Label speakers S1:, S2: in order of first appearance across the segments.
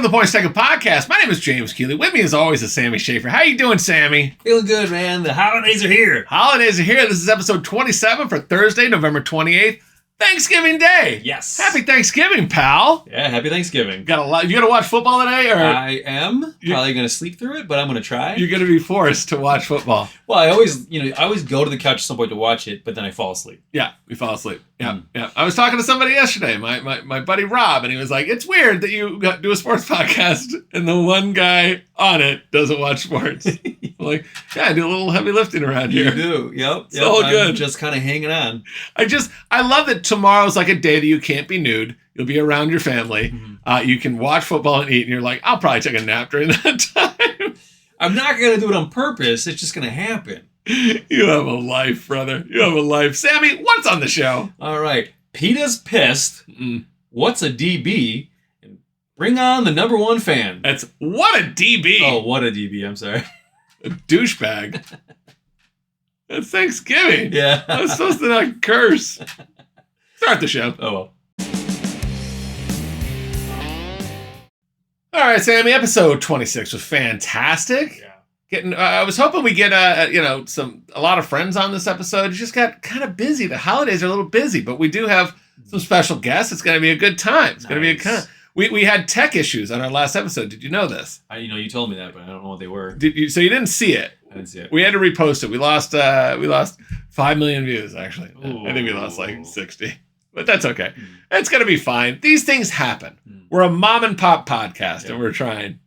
S1: Welcome to the Points Taken Podcast. My name is James Keeley. With me, as always, is Sammy Schaefer. How you doing, Sammy?
S2: Feeling good, man. The holidays are here.
S1: Holidays are here. This is episode 27 for Thursday, November 28th, Thanksgiving Day.
S2: Yes.
S1: Happy Thanksgiving, pal.
S2: Yeah, happy Thanksgiving.
S1: You gonna watch football today, or
S2: I am probably going to sleep through it, but I'm going to try.
S1: you're gonna be forced to watch football?
S2: Well, I always go to the couch at some point to watch it, but then I fall asleep.
S1: Yeah, we fall asleep. Yeah, yeah. I was talking to somebody yesterday, my buddy Rob, and he was like, "It's weird that you do a sports podcast and the one guy on it doesn't watch sports." I'm like, yeah, I do a little heavy lifting around here.
S2: You do. Yep.
S1: It's all good.
S2: I'm just kind of hanging on.
S1: I love that tomorrow's like a day that you can't be nude. You'll be around your family.
S2: Mm-hmm.
S1: You can watch football and eat, and you're like, I'll probably take a nap during that time.
S2: I'm not going to do it on purpose. It's just going to happen.
S1: You have a life, brother. You have a life. Sammy, what's on the show?
S2: All right. PETA's pissed. What's a DB? And bring on the number one fan.
S1: That's what a DB.
S2: Oh, what a DB. I'm sorry.
S1: A douchebag. It's Thanksgiving.
S2: Yeah.
S1: I was supposed to not curse. Start the show.
S2: Oh, well.
S1: All right, Sammy. Episode 26 was fantastic.
S2: Yeah.
S1: I was hoping we get a lot of friends on this episode. It just got kind of busy. The holidays are a little busy, but we do have some special guests. It's going to be a good time. It's going to be we had tech issues on our last episode. Did you know this?
S2: You told me that, but I don't know what they were.
S1: So you didn't see it?
S2: I didn't see it.
S1: We had to repost it. We lost 5 million views actually.
S2: Ooh.
S1: I think we lost like 60. But that's okay. It's going to be fine. These things happen. We're a mom and pop podcast and we're trying.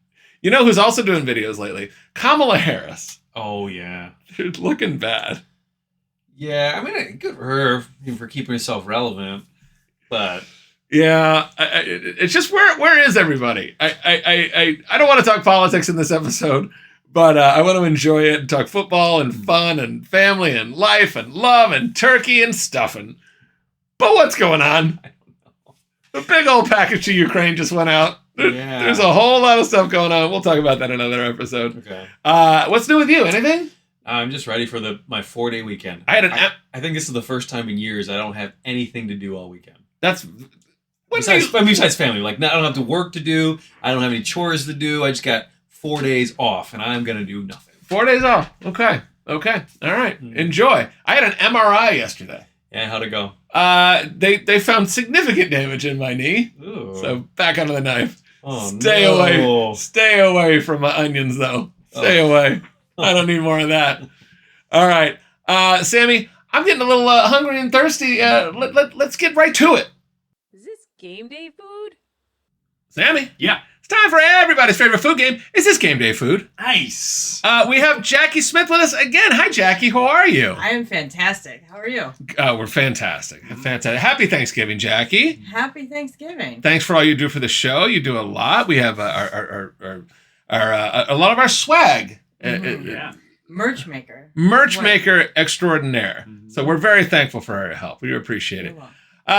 S1: You know who's also doing videos lately? Kamala Harris.
S2: Oh, yeah.
S1: She's looking bad.
S2: Yeah, I mean, good for her for keeping herself relevant, but...
S1: Yeah, it's just where is everybody? I don't want to talk politics in this episode, but I want to enjoy it and talk football and fun and family and life and love and turkey and stuffing. But what's going on?
S2: I don't know.
S1: The big old package to Ukraine just went out.
S2: Yeah.
S1: There's a whole lot of stuff going on. We'll talk about that in another episode.
S2: Okay.
S1: What's new with you? Anything?
S2: I'm just ready for my 4-day weekend.
S1: I
S2: think this is the first time in years I don't have anything to do all weekend.
S1: That's...
S2: Besides family. Like, I don't have to work to do. I don't have any chores to do. I just got 4 days off, and I'm going to do nothing.
S1: 4 days off. Okay. All right. Enjoy. I had an MRI yesterday.
S2: Yeah, how'd it go?
S1: They found significant damage in my knee.
S2: Ooh.
S1: So back onto the knife.
S2: Oh,
S1: Stay
S2: no.
S1: away. Stay away from my onions, though. Stay away. I don't need more of that. All right. Sammy, I'm getting a little hungry and thirsty. Let's get right to it.
S3: Is this game day food?
S1: Sammy?
S2: Yeah.
S1: It's time for everybody's favorite food game. Is this game day food?
S2: Nice.
S1: We have Jackie Smith with us again. Hi, Jackie. How are you?
S3: I am fantastic. How are you?
S1: We're fantastic. Fantastic. Happy Thanksgiving, Jackie.
S3: Happy Thanksgiving.
S1: Thanks for all you do for the show. You do a lot. We have a lot of our swag.
S2: Yeah.
S3: Merch maker.
S1: Merch maker extraordinaire. So we're very thankful for her help. We do appreciate it.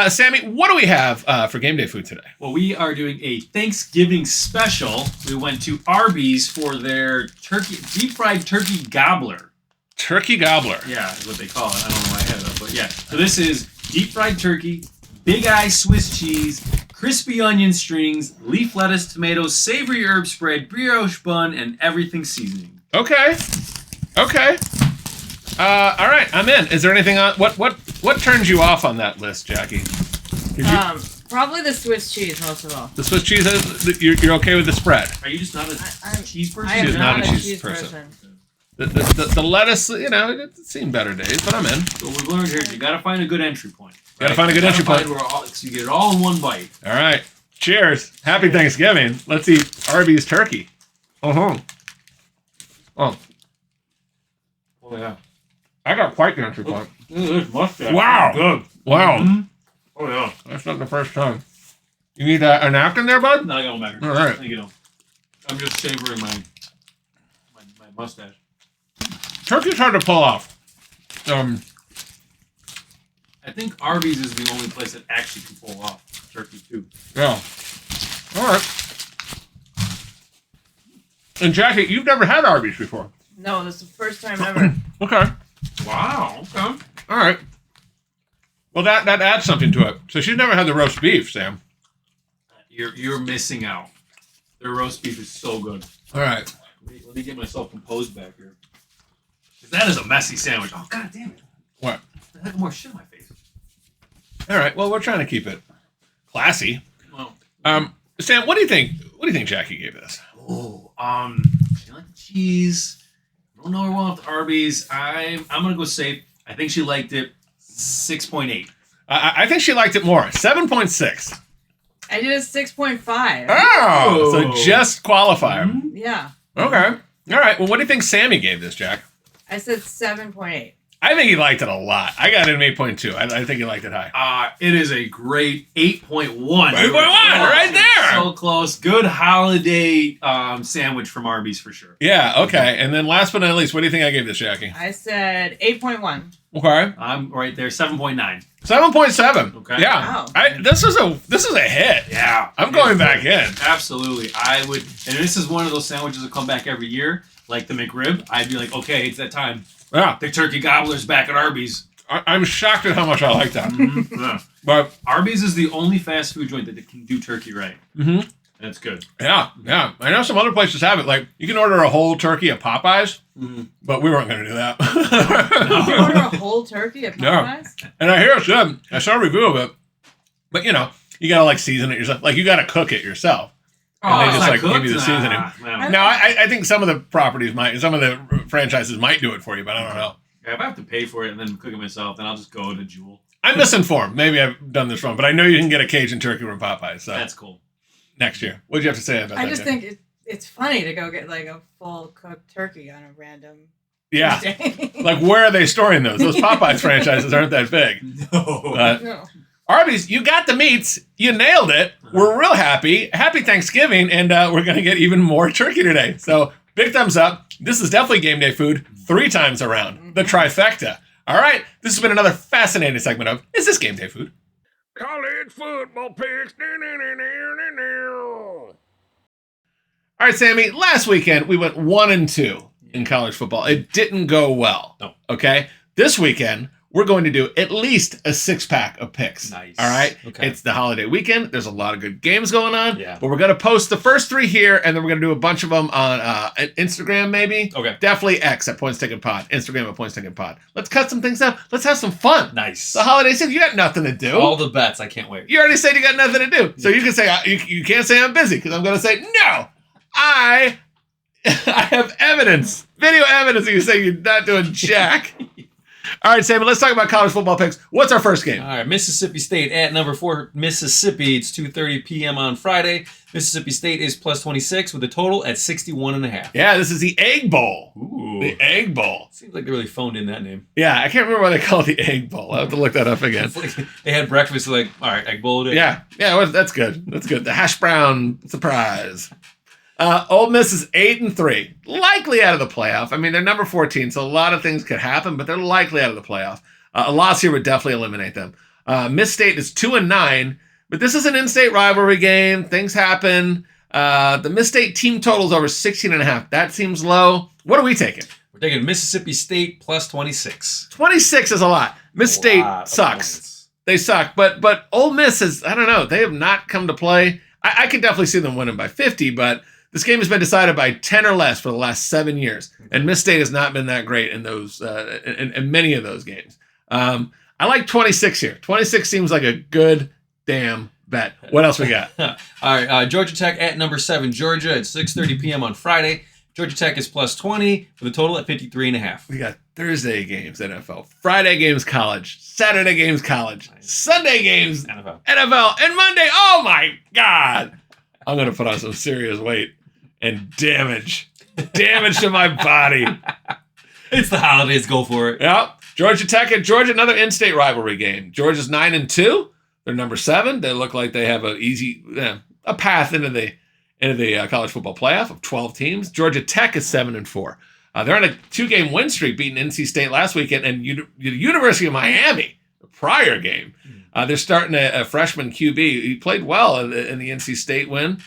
S1: Sammy, what do we have for game day food today?
S4: Well, we are doing a Thanksgiving special. We went to Arby's for their deep fried turkey gobbler.
S1: Turkey gobbler.
S4: Yeah, is what they call it. I don't know why I had it up, but yeah. So this is deep fried turkey, big eye Swiss cheese, crispy onion strings, leaf lettuce, tomatoes, savory herb spread, brioche bun, and everything seasoning.
S1: Okay. All right, I'm in. Is there anything on what turns you off on that list, Jackie?
S3: Probably the Swiss cheese most of all.
S1: The Swiss cheese. You're okay with the spread.
S4: Are you just not a cheese person?
S3: I am
S1: She's
S3: not
S1: not
S3: a
S1: a cheese
S3: cheese
S1: person.
S3: person.
S1: The lettuce, it's seen better days, but I'm in.
S4: So we've learned here, you gotta find a good entry point.
S1: Gotta find a good entry point.
S4: So you get it all in one bite.
S1: All right. Cheers. Happy Thanksgiving. Let's eat Arby's turkey. Oh.
S4: Oh yeah.
S1: I got quite the entry point.
S4: This mustache.
S1: Wow.
S4: Good.
S1: Wow.
S4: Mm-hmm. Oh yeah.
S1: That's not the first time. You need a napkin there, bud?
S4: No, I got one back.
S1: All right.
S4: Thank you. I'm just savoring my mustache.
S1: Turkey's hard to pull off.
S4: I think Arby's is the only place that actually can pull off turkey too.
S1: Yeah. All right. And Jackie, you've never had Arby's before.
S3: No, this is the first time ever.
S1: Okay.
S4: Wow. Okay.
S1: All right. Well, that adds something to it. So she's never had the roast beef, Sam.
S4: You're missing out. Their roast beef is so good.
S1: All right.
S4: Let me get myself composed back here. 'Cause that is a messy sandwich. Oh, god damn it.
S1: What?
S4: I have more shit in my face.
S1: All right. Well, we're trying to keep it classy.
S4: Well,
S1: Sam, what do you think? What do you think Jackie gave this?
S4: she liked the cheese. I don't know her well with Arby's. I'm gonna go safe. I think she liked it 6.8.
S1: I think she liked it more. 7.6.
S3: I did a 6.5.
S1: Oh, so
S4: Oh.
S1: just qualifier.
S4: Mm-hmm.
S3: Yeah.
S1: Okay. All right. Well, what do you think Sammy gave this, Jack?
S3: I said 7.8.
S1: I think he liked it a lot. I got it an 8.2. I think he liked it high.
S4: It is a great 8.1.
S1: 8.1, right there.
S4: So close. Good holiday sandwich from Arby's for sure.
S1: Yeah. Okay. And then last but not least, what do you think I gave this, Jackie?
S3: I said 8.1.
S1: Okay.
S4: I'm right there, 7.9.
S1: 7.7.
S4: Okay.
S1: Yeah.
S3: Wow.
S1: This is a hit.
S4: Yeah.
S1: I'm going back in.
S4: Absolutely. I would, and this is one of those sandwiches that come back every year, like the McRib. I'd be like, okay, it's that time.
S1: Yeah.
S4: The turkey gobbler's back at Arby's.
S1: I'm shocked at how much I like that.
S4: Yeah.
S1: But
S4: Arby's is the only fast food joint that can do turkey right.
S1: mhm.
S4: That's good.
S1: Yeah. I know some other places have it. Like you can order a whole turkey at Popeyes, but we weren't going to do that.
S3: You order a whole turkey at
S1: Yeah.
S3: Popeyes?
S1: And I hear it's good. I saw a review of it, but you gotta like season it yourself. Like you gotta cook it yourself. And they
S4: it's
S1: just
S4: not
S1: like give
S4: cooked?
S1: you the seasoning.
S4: Nah.
S1: Now I think some of the properties might, some of the franchises might do it for you, but I don't know.
S4: If I have to pay for it and then cook it myself, then I'll just go to Jewel.
S1: I'm misinformed. Maybe I've done this wrong, but I know you can get a Cajun turkey from Popeyes. So
S4: That's cool.
S1: next year, what do you have to say about that?
S3: I just
S1: Jay?
S3: think it's funny to go get like a full cooked turkey on a random
S1: yeah.
S3: Tuesday.
S1: Like where are they storing those? Those Popeyes franchises aren't that big.
S4: No.
S3: No.
S1: Arby's, you got the meats. You nailed it. We're real happy. Happy Thanksgiving, and we're going to get even more turkey today. So big thumbs up. This is definitely game day food 3 times around. The trifecta. All right. This has been another fascinating segment of Is This Game Day Food? College football picks. All right, Sammy. Last weekend, we went 1-2 in college football. It didn't go well.
S2: No.
S1: Okay. This weekend, we're going to do at least a 6-pack of picks.
S2: Nice.
S1: All right.
S2: Okay.
S1: It's the holiday weekend. There's a lot of good games going on.
S2: Yeah.
S1: But we're going to post the first 3 here, and then we're going to do a bunch of them on Instagram, maybe.
S2: Okay.
S1: Definitely X at Points Taken Pod. Instagram at Points Taken Pod. Let's cut some things up. Let's have some fun.
S2: Nice.
S1: It's the holiday season. You got nothing to do.
S2: All the bets. I can't wait.
S1: You already said you got nothing to do. So you can say, you can't say I'm busy, because I'm going to say, no, I have evidence, video evidence that you say you're not doing jack. All right, Sammy, let's talk about college football picks. What's our first game?
S2: All right, Mississippi State at number 4, Mississippi. It's 2:30 p.m. on Friday. Mississippi State is plus 26 with a total at 61.5.
S1: Yeah, this is the Egg Bowl.
S2: Ooh.
S1: The Egg Bowl.
S2: Seems like they really phoned in that name.
S1: Yeah, I can't remember why they call it the Egg Bowl. I'll have to look that up again.
S2: It's like they had breakfast, like, all right, egg bowl it is.
S1: Yeah, well, that's good. That's good. The hash brown surprise. Ole Miss is 8-3, likely out of the playoff. I mean, they're number 14, so a lot of things could happen, but they're likely out of the playoff. A loss here would definitely eliminate them. Miss State is 2-9, but this is an in-state rivalry game. Things happen. The Miss State team total is over 16.5. That seems low. What are we taking?
S2: We're taking Mississippi State plus 26.
S1: 26 is a lot. Miss
S2: A
S1: State
S2: lot of
S1: sucks.
S2: points.
S1: They suck, but Ole Miss is, I don't know, they have not come to play. I could definitely see them winning by 50, but this game has been decided by 10 or less for the last 7 years, and Miss State has not been that great in those in many of those games. I like 26 here. 26 seems like a good damn bet. What else we got?
S2: All right, Georgia Tech at number 7, Georgia at 6:30 p.m. on Friday. Georgia Tech is plus 20 with a total at 53.5.
S1: We got Thursday games, NFL. Friday games, college. Saturday games, college. Sunday games,
S2: NFL.
S1: NFL. And Monday, oh my God. I'm going to put on some serious weight and damage to my body.
S2: It's the holidays. Go for it.
S1: Yep. Georgia Tech at Georgia, another in-state rivalry game. Georgia's 9-2. They're number 7. They look like they have a path into the college football playoff of 12 teams. Georgia Tech is 7-4. They're on a 2-game win streak, beating NC State last weekend, and the University of Miami, the prior game. They're starting a freshman QB. He played well in the NC State win.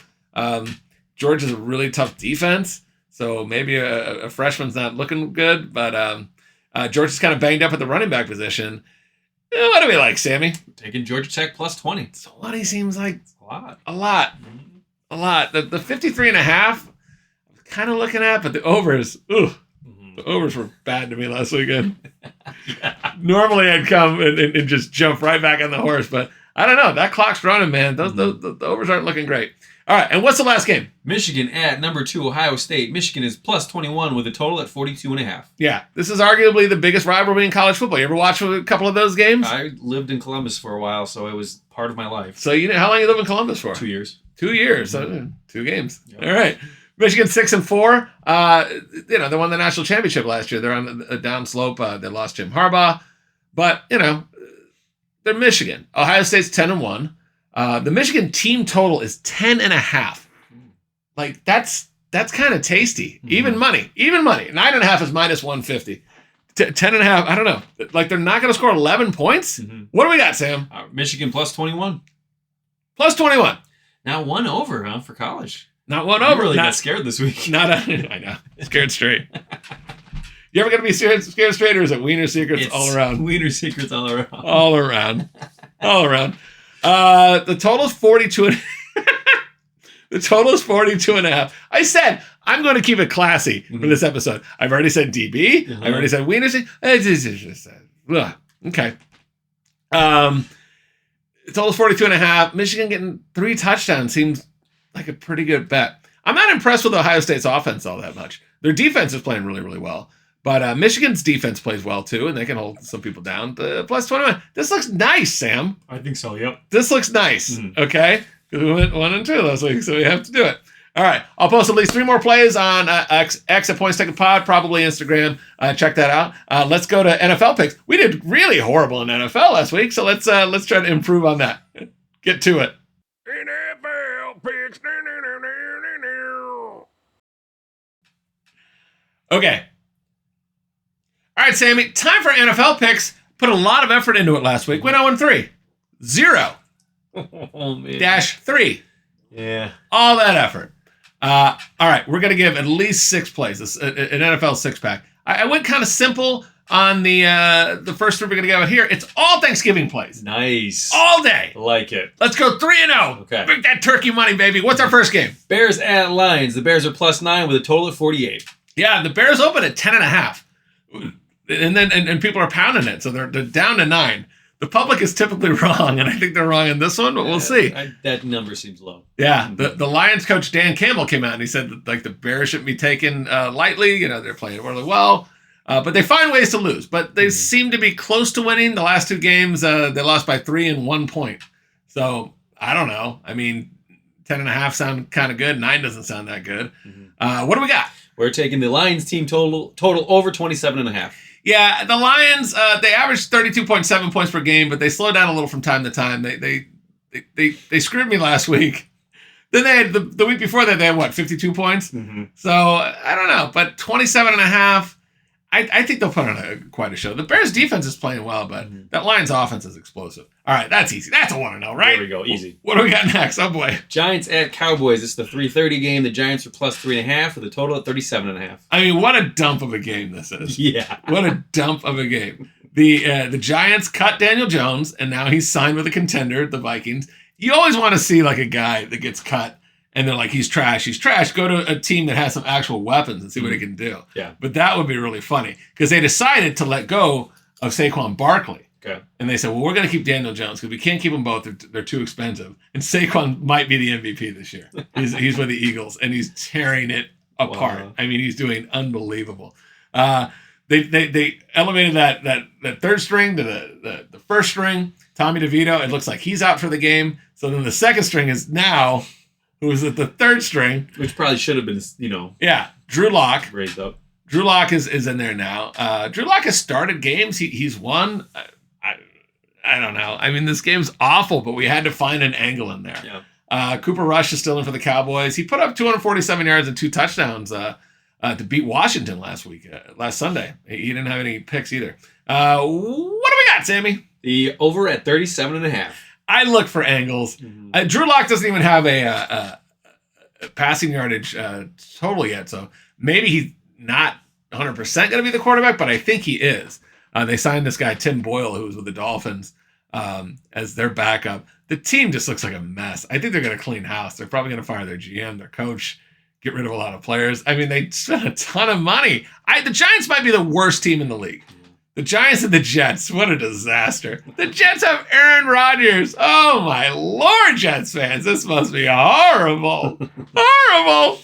S1: Georgia's a really tough defense, so maybe a freshman's not looking good, but Georgia's kind of banged up at the running back position. What do we like, Sammy?
S2: Taking Georgia Tech plus 20.
S1: 20 seems like
S2: A lot.
S1: a lot. a lot. The 53.5, I'm kind of looking at, but the overs, ugh. The overs were bad to me last weekend. Normally I'd come and just jump right back on the horse, but I don't know. That clock's running, man. The overs aren't looking great. All right, and what's the last game?
S2: Michigan at number 2, Ohio State. Michigan is plus 21 with a total at 42.5.
S1: Yeah, this is arguably the biggest rivalry in college football. You ever watch a couple of those games?
S2: I lived in Columbus for a while, so it was part of my life.
S1: So how long you live in Columbus for?
S2: 2 years.
S1: 2 years. So 2 games.
S2: Yep.
S1: All right. Michigan 6-4. They won the national championship last year. They're on a down slope. They lost Jim Harbaugh, but they're Michigan. Ohio State's 10-1. The Michigan team total is 10.5. Like that's kind of tasty.
S2: Mm-hmm.
S1: Even money. 9.5 is minus 150. 10.5. I don't know. Like they're not going to score 11 points.
S2: Mm-hmm.
S1: What do we got, Sam?
S2: Michigan plus 21.
S1: Plus 21.
S2: Now 1 over, huh, for college.
S1: Not one
S2: I
S1: over.
S2: really got scared this week.
S1: I know. Scared straight. You ever going to be scared straight, or is it Wiener Secrets
S2: It's
S1: all around?
S2: Wiener Secrets all around.
S1: All around. All around. The total is 42. The total is 42.5. I said I'm going to keep it classy for this episode. I've already said DB. I've already said Wiener Secrets. Okay. The total is 42.5. Michigan getting 3 touchdowns seems like a pretty good bet. I'm not impressed with Ohio State's offense all that much. Their defense is playing really, really well. But Michigan's defense plays well, too, and they can hold some people down. Plus 21. This looks nice, Sam.
S2: I think so, yep.
S1: This looks nice, okay? Because we went 1 and 2 last week, so we have to do it. All right. I'll post at least 3 more plays on X at Points Taken Pod, probably Instagram. Check that out. Let's go to NFL picks. We did really horrible in NFL last week, so let's try to improve on that. Get to it. NFL picks. Okay. All right, Sammy. Time for NFL picks. Put a lot of effort into it last week. Went 0-3. 0.
S2: Oh, man.
S1: -3.
S2: Yeah.
S1: All that effort. All right, we're going to give at least 6 plays, an NFL 6-pack. I went kind of simple on the first 3 we're going to give out here. It's all Thanksgiving plays.
S2: Nice.
S1: All day.
S2: Like it.
S1: Let's go 3-0.
S2: Okay.
S1: Bring that turkey money, baby. What's our first game?
S2: Bears at Lions. The Bears are plus 9 with a total of 48.
S1: Yeah, the Bears open at 10.5. And then people are pounding it, so they're down to 9. The public is typically wrong, and I think they're wrong in this one, but we'll see.
S2: That number seems low.
S1: Yeah, the Lions coach Dan Campbell came out and he said that, the Bears shouldn't be taken lightly. They're playing really well, but they find ways to lose. But they seem to be close to winning. The last 2 games, they lost by 3 and 1 point. So I don't know. I mean, 10.5 sound kind of good. 9 doesn't sound that good. What do we got?
S2: We're taking the Lions team total over 27.5.
S1: Yeah, the Lions, they averaged 32.7 points per game, but they slow down a little from time to time. They screwed me last week. Then they had the week before that, they had 52 points? So I don't know, but 27.5, I think they'll put on quite a show. The Bears defense is playing well, but that Lions offense is explosive. All right, that's easy. That's a 1-0, right?
S2: There we go, easy.
S1: What do we got next? Oh boy.
S2: Giants at Cowboys. It's the 3:30 game. The Giants are plus 3.5 with a total of 37.5.
S1: I mean, what a dump of a game this is.
S2: Yeah.
S1: What a dump of a game. The Giants cut Daniel Jones, and now he's signed with a contender, the Vikings. You always want to see a guy that gets cut, and they're like, he's trash. Go to a team that has some actual weapons and see what he can do.
S2: Yeah.
S1: But that would be really funny because they decided to let go of Saquon Barkley.
S2: Okay.
S1: And they said, well, we're going to keep Daniel Jones because we can't keep them both. They're too expensive. And Saquon might be the MVP this year. He's with the Eagles, and he's tearing it apart.
S2: Wow.
S1: I mean, he's doing unbelievable. They elevated that third string to the first string. Tommy DeVito, it looks like he's out for the game. So then the second string is now, who's at the third string.
S2: Which probably should have been,
S1: Yeah, Drew Lock.
S2: raised up.
S1: Drew Lock is in there now. Drew Lock has started games. He's won. I don't know. I mean, this game's awful, but we had to find an angle in there.
S2: Yeah.
S1: Cooper Rush is still in for the Cowboys. He put up 247 yards and 2 touchdowns to beat Washington last Sunday. He didn't have any picks either. What do we got, Sammy?
S2: The over at 37.5.
S1: I look for angles. Drew Lock doesn't even have a passing yardage total yet, so maybe he's not 100% going to be the quarterback, but I think he is. They signed this guy, Tim Boyle, who was with the Dolphins. as their backup. The team just looks like a mess. I think they're going to clean house. They're probably going to fire their GM, their coach, get rid of a lot of players. I mean, they spent a ton of money. The Giants might be the worst team in the league. The Giants and the Jets, what a disaster. The Jets have Aaron Rodgers. Oh, my Lord, Jets fans. This must be horrible. Horrible.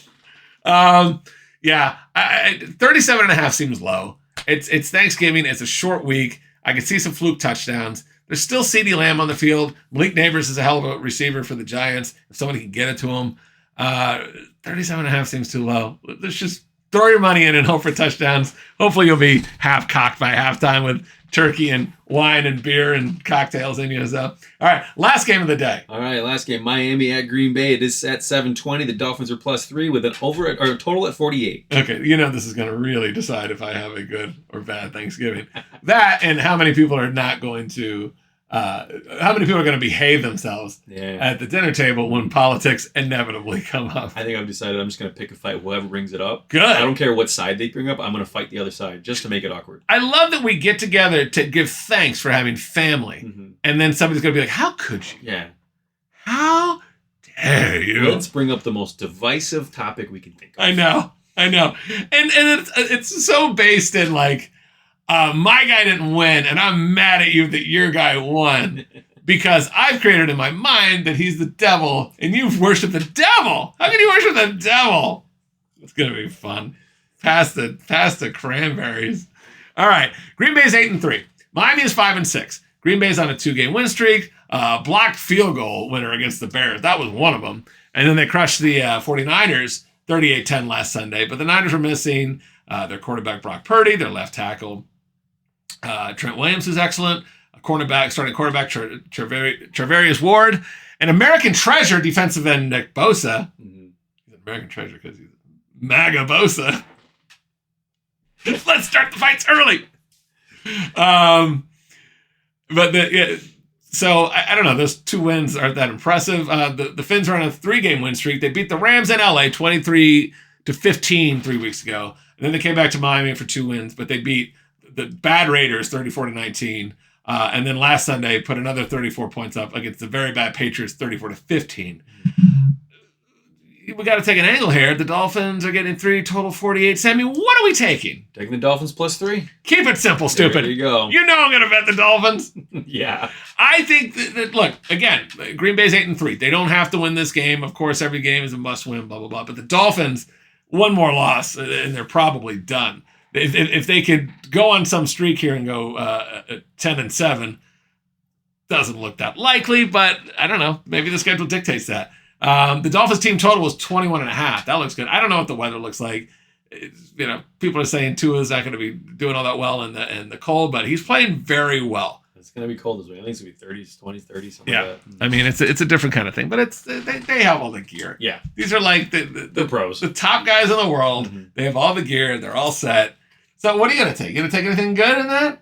S1: 37.5 seems low. It's Thanksgiving. It's a short week. I can see some fluke touchdowns. There's still CeeDee Lamb on the field. Malik Neighbors is a hell of a receiver for the Giants. If somebody can get it to him. 37.5 seems too low. Let's just throw your money in and hope for touchdowns. Hopefully you'll be half cocked by halftime with turkey and wine and beer and cocktails in you. So, all right, last game of the day.
S2: All right, last game, Miami at Green Bay. It is at 7:20. The Dolphins are +3 with an a total at 48.
S1: Okay, this is going to really decide if I have a good or bad Thanksgiving. That and how many people are not going to how many people are going to behave themselves at the dinner table when politics inevitably come up?
S2: I think I've decided I'm just going to pick a fight. Whoever brings it up.
S1: Good.
S2: I don't care what side they bring up. I'm going to fight the other side just to make it awkward.
S1: I love that we get together to give thanks for having family.
S2: Mm-hmm.
S1: And then somebody's going to be like, how could you?
S2: Yeah.
S1: How dare you?
S2: Let's bring up the most divisive topic we can think of.
S1: I know. And it's so based in like, my guy didn't win, and I'm mad at you that your guy won because I've created in my mind that he's the devil, and you've worshipped the devil. How can you worship the devil? It's gonna be fun. Pass the cranberries. All right, Green Bay's 8-3. Miami is 5-6. Green Bay's on a 2-game win streak. Blocked field goal winner against the Bears. That was one of them, and then they crushed the 49ers 38-10 last Sunday. But the Niners were missing their quarterback Brock Purdy, their left tackle. Trent Williams is excellent. Starting quarterback Charvarius Ward. An American treasure, defensive end Nick Bosa. Mm-hmm. He's an American treasure because he's MAGA Bosa. Let's start the fights early. So I don't know. Those 2 wins aren't that impressive. The Finns are on a 3-game win streak. They beat the Rams in LA 23-15 3 weeks ago. And then they came back to Miami for 2 wins, but they beat the bad Raiders 34-19. And then last Sunday put another 34 points up against the very bad Patriots 34-15. We got to take an angle here. The Dolphins are getting 3, total 48. Sammy, what are we taking?
S2: Taking the Dolphins +3.
S1: Keep it simple, stupid.
S2: There you go.
S1: You know I'm going to bet the Dolphins.
S2: Yeah.
S1: I think that, look, again, Green Bay's 8-3. They don't have to win this game. Of course, every game is a must win, blah, blah, blah. But the Dolphins, one more loss, and they're probably done. If they could go on some streak here and go 10-7, doesn't look that likely, but I don't know. Maybe the schedule dictates that. The Dolphins team total was 21.5. That looks good. I don't know what the weather looks like. People are saying Tua's not going to be doing all that well in the cold, but he's playing very well.
S2: It's going to be cold as well. I think it's going to be 30s, 20s, 30s, something
S1: like that. I mean, it's a different kind of thing, but they have all the gear.
S2: Yeah.
S1: These are like the
S2: pros.
S1: The top guys in the world. Mm-hmm. They have all the gear. They're all set. So what are you going to take? You going to take anything good in that?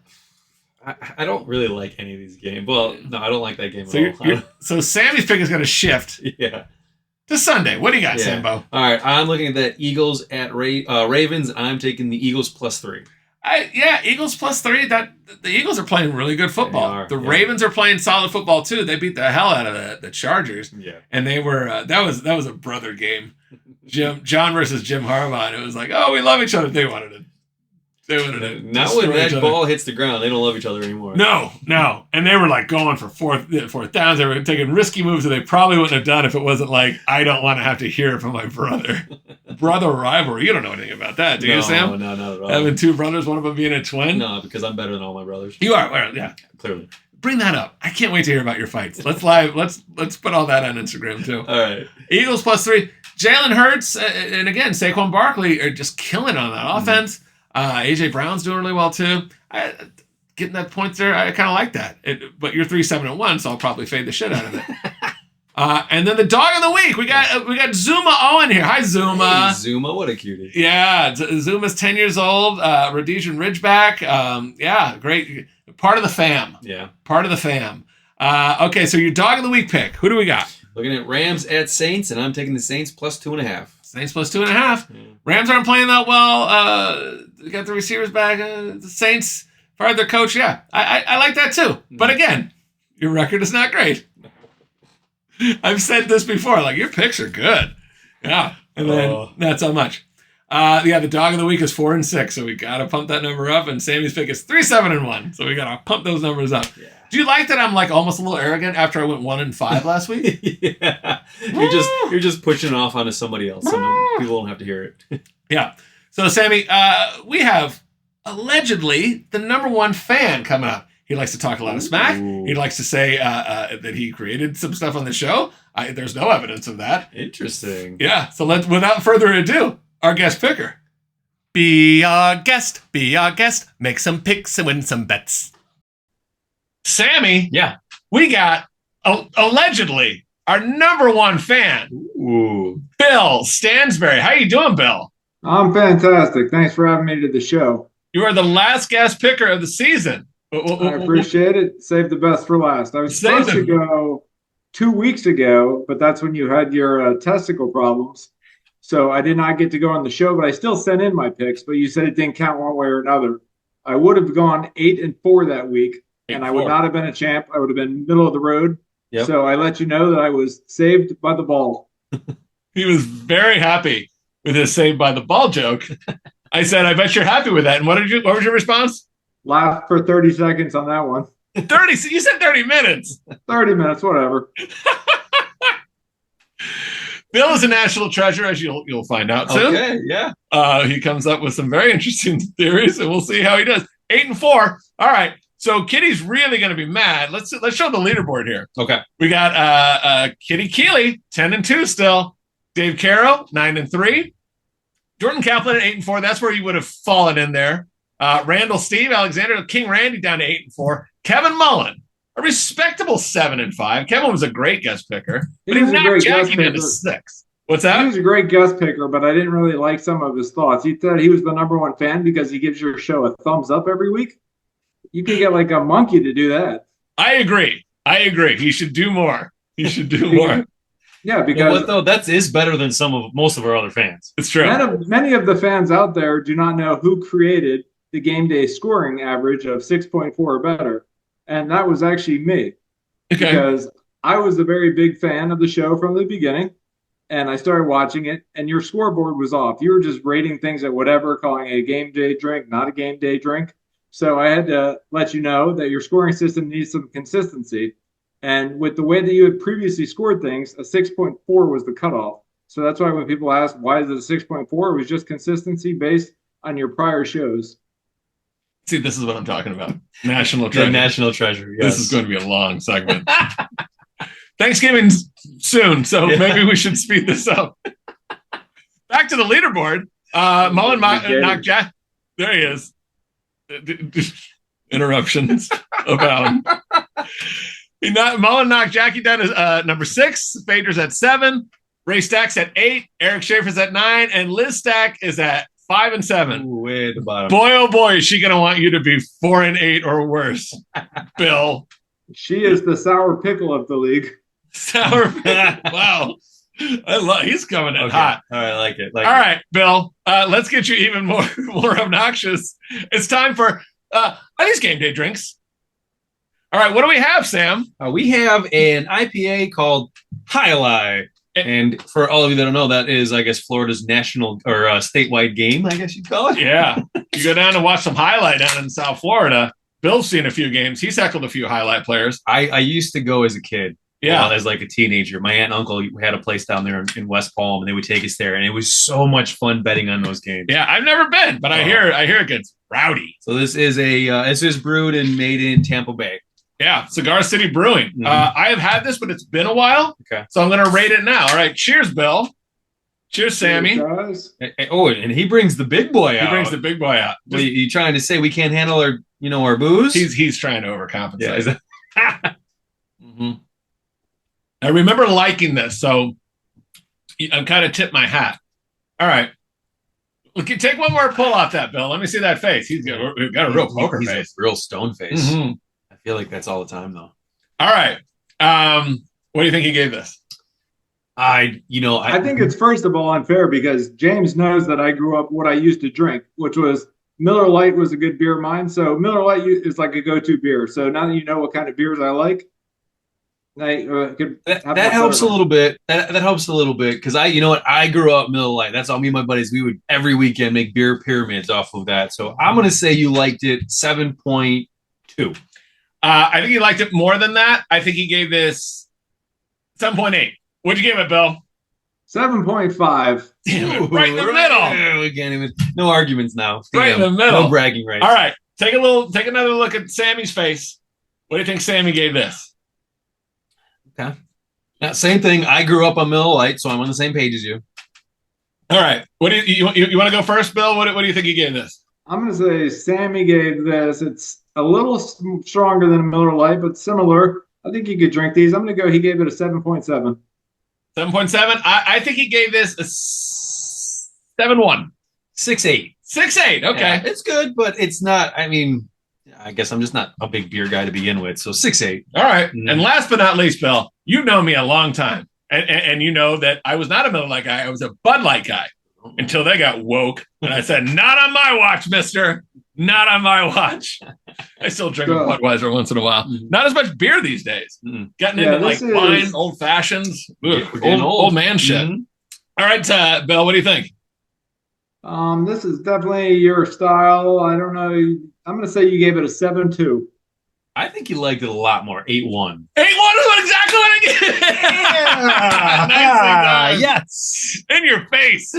S2: I don't really like any of these games. Well, no, I don't like that game at all.
S1: So Sammy's pick is going to shift to Sunday. What do you got, Sambo?
S2: All right, I'm looking at that Eagles at Ravens. I'm taking the Eagles +3.
S1: Eagles +3. The Eagles are playing really good football. The Ravens are playing solid football too. They beat the hell out of the Chargers. Yeah, and they were that was a brother game. John versus Jim Harbaugh. And it was like, oh, we love each other. They wanted to.
S2: Not when that ball hits the ground, they don't love each other anymore.
S1: No. And they were like going for fourth downs. They were taking risky moves that they probably wouldn't have done if it wasn't like, I don't want to have to hear from my brother. Brother rivalry. You don't know anything about that, do you, Sam?
S2: No, not at all.
S1: Having 2 brothers, one of them being a twin?
S2: No, because I'm better than all my brothers.
S1: You are, well, yeah.
S2: Clearly.
S1: Bring that up. I can't wait to hear about your fights. Let's put all that on Instagram too.
S2: All right.
S1: Eagles +3. Jalen Hurts and again Saquon Barkley are just killing on that offense. AJ Brown's doing really well too. Getting that point there, I kind of like that. But you're 3-7-1, so I'll probably fade the shit out of it. And then the dog of the week, we got Zuma Owen here. Hi Zuma.
S2: Hey, Zuma, what a cutie.
S1: Yeah, Zuma's 10 years old. Rhodesian Ridgeback. Great. Part of the fam.
S2: Yeah.
S1: Part of the fam. Okay, so your dog of the week pick. Who do we got?
S2: Looking at Rams at Saints, and I'm taking the Saints +2.5.
S1: Saints +2.5. Yeah. Rams aren't playing that well. We got the receivers back. The Saints fired their coach. Yeah, I like that too. But again, Your record is not great. I've said this before. Like, your picks are good. Yeah. And then not so much. The dog of the week is 4-6, so we gotta pump that number up. And Sammy's pick is 3-7-1, so we gotta pump those numbers up.
S2: Yeah.
S1: Do you like that I'm like almost a little arrogant after I went 1-5 last week?
S2: Yeah. You're just pushing it off onto somebody else, so people won't have to hear it.
S1: Yeah. So Sammy, we have allegedly the number one fan coming up. He likes to talk a lot of smack.
S2: Ooh.
S1: He likes to say that he created some stuff on the show. There's no evidence of that.
S2: Interesting.
S1: Yeah. So without further ado, our guest picker. Be our guest. Be our guest. Make some picks and win some bets. Sammy.
S2: Yeah.
S1: We got allegedly our number one fan,
S2: Ooh.
S1: Bill Stansberry. How you doing, Bill?
S5: I'm fantastic. Thanks for having me to the show.
S1: You are the last guest picker of the season.
S5: I appreciate it. Save the best for last. I was supposed to go 2 weeks ago, but that's when you had your testicle problems. So I did not get to go on the show, but I still sent in my picks, but you said it didn't count one way or another. I would have gone 8-4 that week, and I would not have been a champ. I would have been middle of the road.
S2: Yep.
S5: So I let you know that I was saved by the ball.
S1: He was very happy with his saved by the ball joke. I said, I bet you're happy with that. And what was your response?
S5: Laughed for 30 seconds on that one.
S1: 30. So you said 30 minutes.
S5: 30 minutes, whatever.
S1: Bill is a national treasure, as you'll find out soon.
S2: Okay, yeah.
S1: He comes up with some very interesting theories, and we'll see how he does. 8-4. All right. So Kitty's really going to be mad. Let's show the leaderboard here.
S2: Okay.
S1: We got Kitty Keeley, 10-2 still. Dave Carroll, 9-3. Jordan Kaplan at 8-4. That's where he would have fallen in there. Randall Steve, Alexander, King Randy down to 8-4. Kevin Mullen, a respectable 7-5. Kevin was a great guest picker, but he knocked Jackie down to 6. What's that?
S5: He was a great guest picker, but I didn't really like some of his thoughts. He said he was the number one fan because he gives your show a thumbs up every week. You could get like a monkey to do that.
S1: I agree. He should do more.
S5: Yeah, because
S2: You know what, though? That is better than most of our other fans.
S1: It's true.
S5: many of the fans out there do not know who created the game day scoring average of 6.4 or better. And that was actually me.
S1: Okay.
S5: Because I was a very big fan of the show from the beginning. And I started watching it, and your scoreboard was off. You were just rating things at whatever, calling it a game day drink, not a game day drink. So I had to let you know that your scoring system needs some consistency. And with the way that you had previously scored things, a 6.4 was the cutoff. So that's why when people ask, why is it a 6.4? It was just consistency based on your prior shows.
S1: See, this is what I'm talking about. National treasure.
S2: The national treasure, yes.
S1: This is going to be a long segment. Thanksgiving's soon, so maybe we should speed this up. Back to the leaderboard. Mullen knocked Jack. There he is. Interruptions abound. Mullen knocked Jackie down to number 6. Fader's at 7. Ray Stack's at 8. Eric Schaefer's at 9. And Liz Stack is at 5 and 7.
S2: Ooh, way at the bottom.
S1: Boy, oh boy, is she going to want you to be 4 and 8 or worse, Bill.
S5: She is the sour pickle of the league.
S1: Sour. Wow. He's coming in hot.
S2: All right, I like it.
S1: All right, Bill. Let's get you even more obnoxious. It's time for are these game day drinks? All right, what do we have, Sam?
S2: We have an IPA called Highlight. And for all of you that don't know, that is, I guess, Florida's national or statewide game, I guess you'd call it.
S1: Yeah. You go down and watch some highlight down in South Florida. Bill's seen a few games. He's heckled a few highlight players.
S2: I used to go as a kid.
S1: Yeah.
S2: As like a teenager. My aunt and uncle had a place down there in West Palm, and they would take us there. And it was so much fun betting on those games.
S1: Yeah, I've never been, but I hear it gets rowdy.
S2: So this is brewed and made in Tampa Bay.
S1: Yeah, Cigar City Brewing.
S2: Mm-hmm.
S1: I have had this, but it's been a while.
S2: Okay.
S1: So I'm going to rate it now. All right. Cheers, Bill. Cheers, Sammy.
S5: Guys.
S2: Oh, and he brings the big boy out.
S1: He brings the big boy out.
S2: What, you trying to say we can't handle our booze?
S1: He's trying to overcompensate.
S2: Yeah.
S1: Mm-hmm. I remember liking this, so I'm kind of tip my hat. All right. Look, take one more pull off that, Bill. Let me see that face. He's got a real poker
S2: He's
S1: face.
S2: a real stone face.
S1: Mm-hmm.
S2: I feel like that's all the time, though.
S1: All right. What do you think he gave this?
S5: I think it's first of all unfair because James knows that I grew up what I used to drink, which was Miller Lite was a good beer of mine. So Miller Lite is like a go-to beer. So now that you know what kind of beers I like,
S2: That helps a little bit. That helps a little bit because you know what? I grew up Miller Lite. That's all me and my buddies. We would every weekend make beer pyramids off of that. So I'm gonna say you liked it 7.2.
S1: I think he liked it more than that. I think he gave this 7.8. What'd you give it, Bill?
S5: 7.5.
S1: Damn it, right in the middle.
S2: We can't even. No arguments now.
S1: Right in the middle.
S2: No bragging rights.
S1: All right, take another look at Sammy's face. What do you think Sammy gave this?
S2: Okay. Now, same thing. I grew up on Miller Lite, so I'm on the same page as you.
S1: All right. What do you want to go first, Bill? What do you think he gave this?
S5: I'm going to say Sammy gave this. It's a little stronger than a Miller Lite, but similar. I think you could drink these. I'm going to go. He gave it a 7.7.
S1: 7.7. I think he gave this a 7.1.
S2: 6.8.
S1: 6.8. Okay,
S2: Yeah, it's good, but it's not. I mean, I guess I'm just not a big beer guy to begin with. So 6.8.
S1: All right.
S2: Mm.
S1: And last but not least, Bill, you've known me a long time, and you know that I was not a Miller Lite guy. I was a Bud Light guy until they got woke, and I said, "Not on my watch, Mister. Not on my watch." I still drink a Budweiser once in a while. Not as much beer these days. Getting into like wine, old fashions, old man shit. All right, Bill, what do you think?
S5: This is definitely your style. I don't know. I'm going to say you gave it a 7.2.
S2: I think you liked it a lot more. 8.1.
S1: 8.1 is exactly what I get. Nicely done.
S2: Yes.
S1: In your face.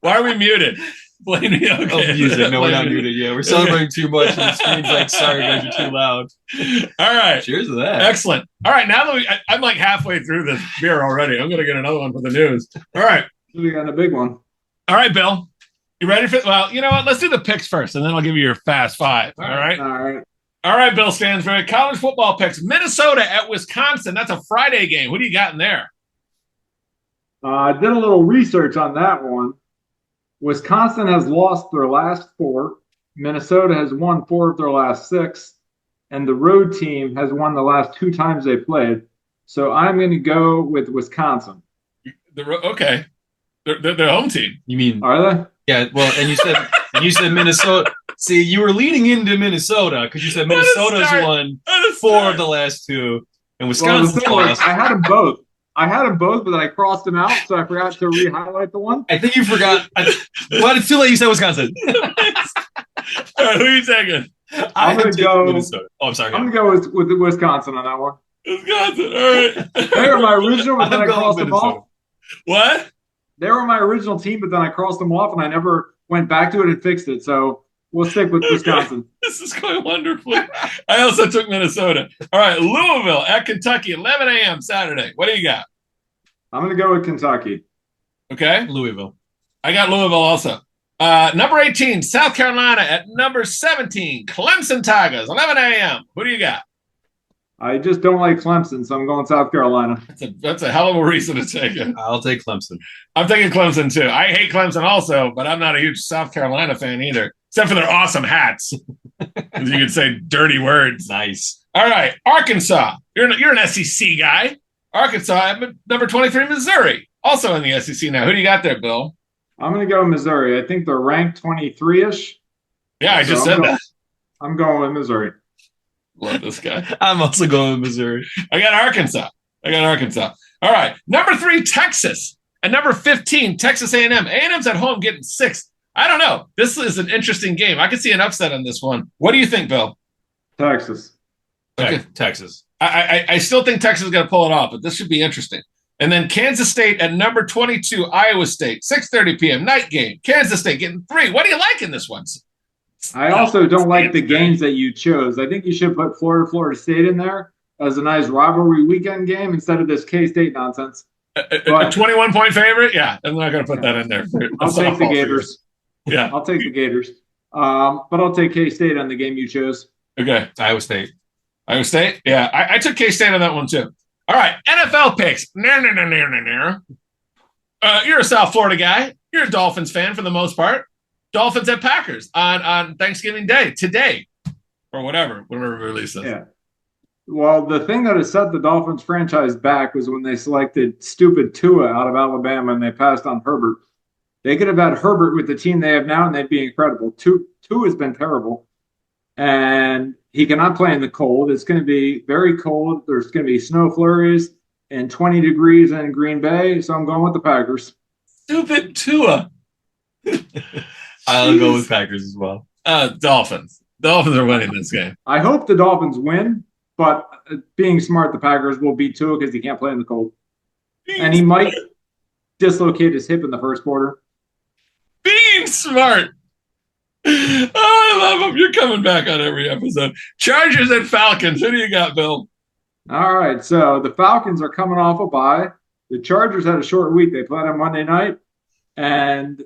S1: Why are we muted? Blame me. Okay.
S2: Oh, music. No, we're not muted. Yeah, we're celebrating too much. And the screen's like, sorry, guys, you're too loud.
S1: All right.
S2: Cheers to that.
S1: Excellent. All right. Now that I'm like halfway through this beer already, I'm going to get another one for the news. All right.
S5: We got a big one.
S1: All right, Bill. You ready for? Well, you know what? Let's do the picks first, and then I'll give you your fast five. All right.
S5: All right.
S1: All right, Bill Stansbury. College football picks. Minnesota at Wisconsin. That's a Friday game. What do you got in there?
S5: I did a little research on that one. Wisconsin has lost their last 4. Minnesota has won 4 of their last 6. And the road team has won the last 2 times they played. So I'm going to go with Wisconsin.
S1: Okay. They're the home team.
S2: You mean?
S5: Are they?
S2: Yeah. Well, and you said Minnesota. See, you were leading into Minnesota because you said Minnesota's won 4 of the last 2, and Wisconsin's lost.
S5: I had them both. But I crossed them out, so I forgot to re-highlight the one.
S2: I think you forgot. Well, it's too late. You said Wisconsin.
S1: All right, who are you taking?
S5: I'm going to go
S2: Minnesota. Oh, I'm sorry.
S5: I'm going to go with Wisconsin on that one.
S1: Wisconsin. All right.
S5: They were my original, but then I crossed them off.
S1: What?
S5: They were my original team, but then I crossed them off, and I never went back to it and fixed it. So we'll stick with Wisconsin.
S1: This is going wonderfully. I also took Minnesota. All right, Louisville at Kentucky, 11 a.m. Saturday. What do you got?
S5: I'm going to go with Kentucky.
S1: Okay.
S2: Louisville.
S1: I got Louisville also. Number 18, South Carolina at number 17, Clemson Tigers, 11 a.m. Who do you got?
S5: I just don't like Clemson, so I'm going South Carolina.
S1: That's a hell of a reason to take it.
S2: I'll take Clemson.
S1: I'm taking Clemson too. I hate Clemson also, but I'm not a huge South Carolina fan either, except for their awesome hats. As you could say dirty words.
S2: Nice.
S1: All right, Arkansas. You're an SEC guy. Arkansas at number 23, Missouri, also in the SEC now. Who do you got there, Bill?
S5: I'm going to go Missouri. I think they're ranked 23-ish.
S1: Yeah, I just said that.
S5: I'm going with Missouri.
S1: Love this guy.
S2: I'm also going with Missouri.
S1: I got Arkansas. All right. Number 3, Texas. And number 15, Texas A&M. A&M's at home getting 6. I don't know. This is an interesting game. I could see an upset on this one. What do you think, Bill?
S5: Texas.
S1: Okay.
S2: Texas.
S1: I still think Texas is going to pull it off, but this should be interesting. And then Kansas State at number 22, Iowa State, 6:30 p.m. night game. Kansas State getting 3. What do you like in this one?
S5: I also don't like the games that you chose. I think you should put Florida State in there as a nice rivalry weekend game instead of this K-State nonsense.
S1: A 21-point favorite? Yeah, I'm not going to put that in there.
S5: I'll take the Gators.
S1: Yeah.
S5: I'll take the Gators. But I'll take K-State on the game you chose.
S1: Okay.
S2: Iowa State.
S1: Iowa State? Yeah, I took K-State on that one too. All right, NFL picks. You're a South Florida guy. You're a Dolphins fan for the most part. Dolphins at Packers on Thanksgiving Day, today, or whenever we release this.
S5: Yeah. Well, the thing that has set the Dolphins franchise back was when they selected stupid Tua out of Alabama and they passed on Herbert. They could have had Herbert with the team they have now, and they'd be incredible. Tua has been terrible. and he cannot play in the cold. It's going to be very cold. There's going to be snow flurries and 20 degrees in Green Bay. So I'm going with the Packers.
S1: Stupid Tua.
S2: I'll go with Packers as well.
S1: Dolphins. Dolphins are winning this game.
S5: I hope the Dolphins win, but being smart, the Packers will beat Tua because he can't play in the cold. And he might dislocate his hip in the first quarter.
S1: Being smart. Oh, I love him. You're coming back on every episode. Chargers and Falcons. Who do you got, Bill?
S5: All right, so the Falcons are coming off a bye. The Chargers had a short week. They played on Monday night. And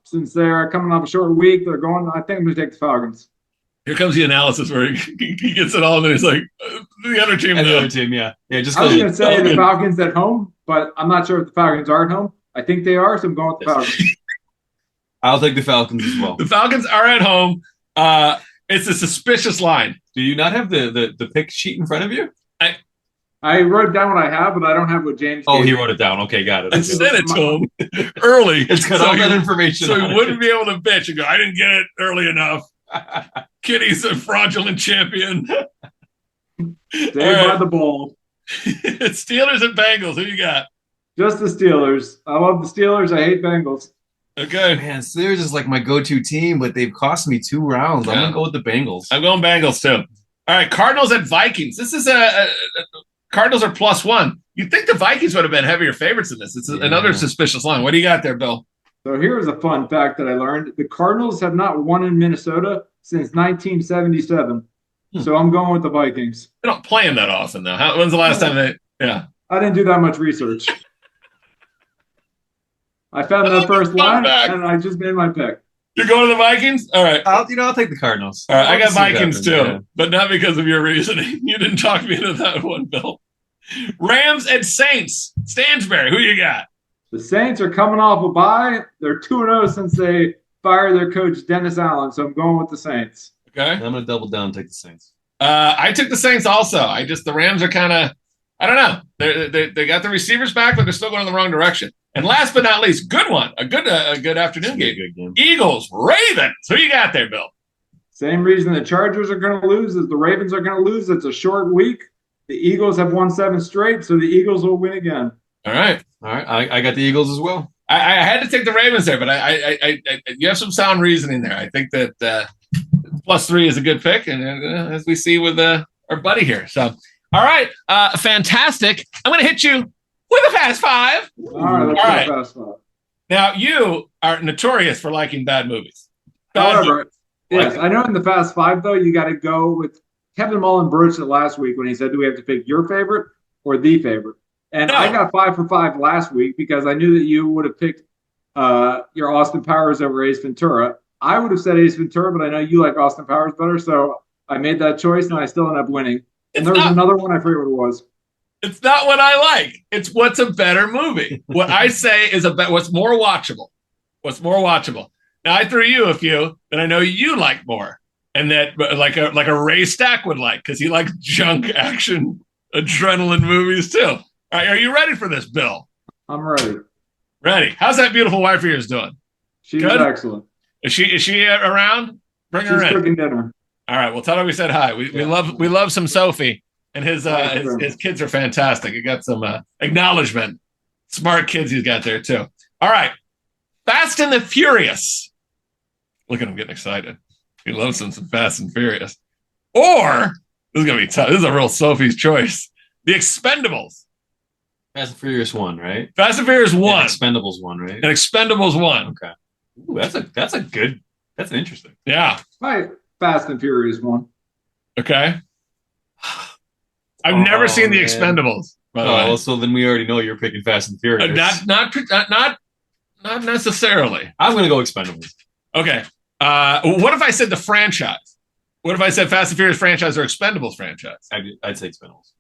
S5: since they're coming off a short week, they're going, I think I'm going to take the Falcons.
S1: Here comes the analysis where he gets it all, and then he's like, the other team.
S2: And the other team, yeah. Just
S5: I was going to say the Falcons at home, but I'm not sure if the Falcons are at home. I think they are, so I'm going with the Falcons.
S2: I'll take the Falcons as well.
S1: The Falcons are at home. It's a suspicious line.
S2: Do you not have the pick sheet in front of you?
S5: I wrote down what I have, but I don't have what James
S2: Oh,
S5: gave
S2: he
S5: me.
S2: wrote it down. Okay, got it.
S1: I sent it to him early.
S2: It's got all that information
S1: So
S2: on
S1: he
S2: it.
S1: wouldn't be able to bitch and go, I didn't get it early enough. Kitty's a fraudulent champion.
S5: Saved
S1: All
S5: by the ball.
S1: Steelers and Bengals. Who you got?
S5: Just the Steelers. I love the Steelers. I hate Bengals.
S1: Okay.
S2: Man, Steelers is like my go-to team, but they've cost me 2 rounds. I'm
S1: Yeah.
S2: going to go with the Bengals.
S1: I'm going Bengals too. All right. Cardinals and Vikings. This is Cardinals are +1. You'd think the Vikings would have been heavier favorites in this. It's another suspicious line. What do you got there, Bill?
S5: So here's a fun fact that I learned. The Cardinals have not won in Minnesota since 1977. So I'm going with the Vikings.
S1: They don't play them that often, though. When's the last time they? Yeah.
S5: I didn't do that much research. I found the first line, and I just made my pick.
S1: You're going to the Vikings? All right.
S2: I'll take the Cardinals.
S1: All right. I got
S2: See what
S1: Vikings
S2: happens,
S1: too,
S2: yeah.
S1: but not because of your reasoning. You didn't talk me into that one, Bill. Rams and Saints. Stansbury, who you got?
S5: The Saints are coming off a bye. They're 2-0 since they fired their coach, Dennis Allen. So I'm going with the Saints.
S1: Okay.
S2: I'm going to double down and take the Saints.
S1: I took the Saints also. The Rams are kind of, I don't know. They got the receivers back, but they're still going in the wrong direction. And last but not least, good one. A good afternoon game.
S2: Good game.
S1: Eagles, Ravens. Who you got there, Bill?
S5: Same reason the Chargers are going to lose as the Ravens are going to lose. It's a short week. The Eagles have won 7 straight, so the Eagles will win again.
S1: All right.
S2: I got the Eagles as well.
S1: I had to take the Ravens there, but I you have some sound reasoning there. I think that +3 is a good pick, and as we see with our buddy here. So, all right, fantastic. I'm going to hit you with a Fast Five.
S5: All right, let's
S1: All
S5: go
S1: right.
S5: Fast Five.
S1: Now, you are notorious for liking bad movies.
S5: However, yes, I know in the Fast Five, though, you got to go with Kevin Mullen broached it last week when he said, do we have to pick your favorite or the favorite? And
S1: No.
S5: I got 5 for 5 last week because I knew that you would have picked your Austin Powers over Ace Ventura. I would have said Ace Ventura, but I know you like Austin Powers better, so I made that choice, and I still ended up winning. And there was another one, I forget what it was.
S1: It's not what I like. It's what's a better movie. What I say is what's more watchable. What's more watchable. Now, I threw you a few that I know you like more, and that like a Ray Stack would like, because he likes junk action adrenaline movies too. All right, are you ready for this, Bill?
S5: I'm ready.
S1: Ready. How's that beautiful wife of yours doing?
S5: She's
S1: Good?
S5: excellent.
S1: Is she around? Bring her
S5: She's
S1: in.
S5: cooking dinner.
S1: All right. Well, tell her we said hi. We love some Sophie, and his kids are fantastic. You got some acknowledgement. Smart kids he's got there too. All right. Fast and the Furious. Look at him getting excited. He loves some Fast and Furious. Or this is gonna be tough. This is a real Sophie's choice. The Expendables.
S2: Fast and Furious 1, right?
S1: Fast and Furious 1.
S2: And Expendables 1, right?
S1: And Expendables 1.
S2: Okay. Ooh, that's interesting.
S1: Yeah.
S5: My Fast and Furious one.
S1: Okay. I've never seen the
S2: man.
S1: Expendables. By the way.
S2: So then we already know you're picking Fast and Furious.
S1: Not necessarily.
S2: I'm going to go Expendables.
S1: Okay. What if I said the franchise? What if I said Fast and Furious franchise or Expendables franchise?
S2: I'd say Expendables.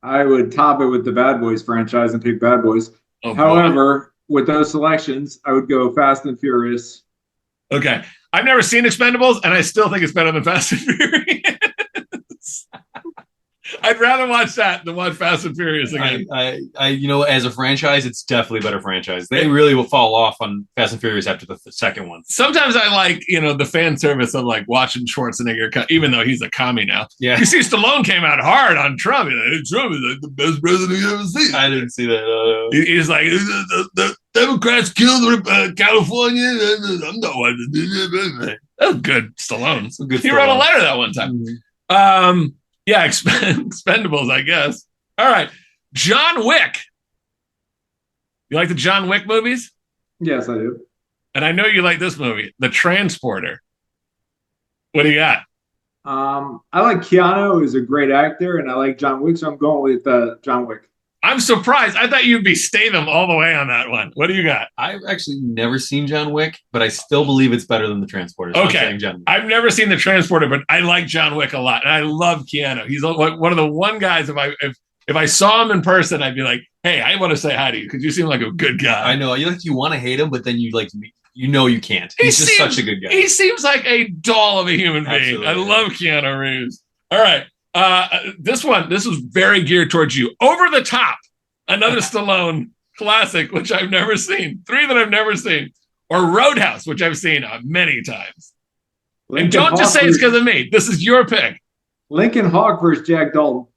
S5: I would top it with the Bad Boys franchise and pick Bad Boys.
S1: Oh, boy.
S5: However, with those selections, I would go Fast and Furious.
S1: Okay. I've never seen Expendables, and I still think it's better than Fast and Furious. I'd rather watch that than watch Fast and Furious again.
S2: As a franchise, it's definitely a better franchise. They really will fall off on Fast and Furious after the second one.
S1: Sometimes I like, the fan service of like watching Schwarzenegger, even though he's a commie now.
S2: Yeah.
S1: You see, Stallone came out hard on Trump. Trump is like the best president you ever seen.
S2: I didn't see that.
S1: He's like, the Democrats killed California. I'm not one to do that. That was good, Stallone. He wrote a letter that one time.
S2: Mm-hmm.
S1: Yeah, Expendables, I guess. All right. John Wick. You like the John Wick movies?
S5: Yes, I do.
S1: And I know you like this movie, The Transporter. What do you got?
S5: I like Keanu, who's a great actor, and I like John Wick, so I'm going with John Wick.
S1: I'm surprised. I thought you'd be Statham all the way on that one. What do you got?
S2: I've actually never seen John Wick, but I still believe it's better than The Transporter. So
S1: Okay. I've never seen The Transporter, but I like John Wick a lot. And I love Keanu. He's one of the one guys, if I saw him in person, I'd be like, hey, I want to say hi to you because you seem like a good guy.
S2: I know. You want to hate him, but then you can't. He's just such a good guy.
S1: He seems like a doll of a human being.
S2: Absolutely.
S1: I love Keanu Reeves. All right. This was very geared towards you. Over the Top, another Stallone classic, which I've never seen. 3 that I've never seen. Or Roadhouse, which I've seen many times. And don't just say it's because of me. This is your pick.
S5: Lincoln Hawk versus Jack Dalton.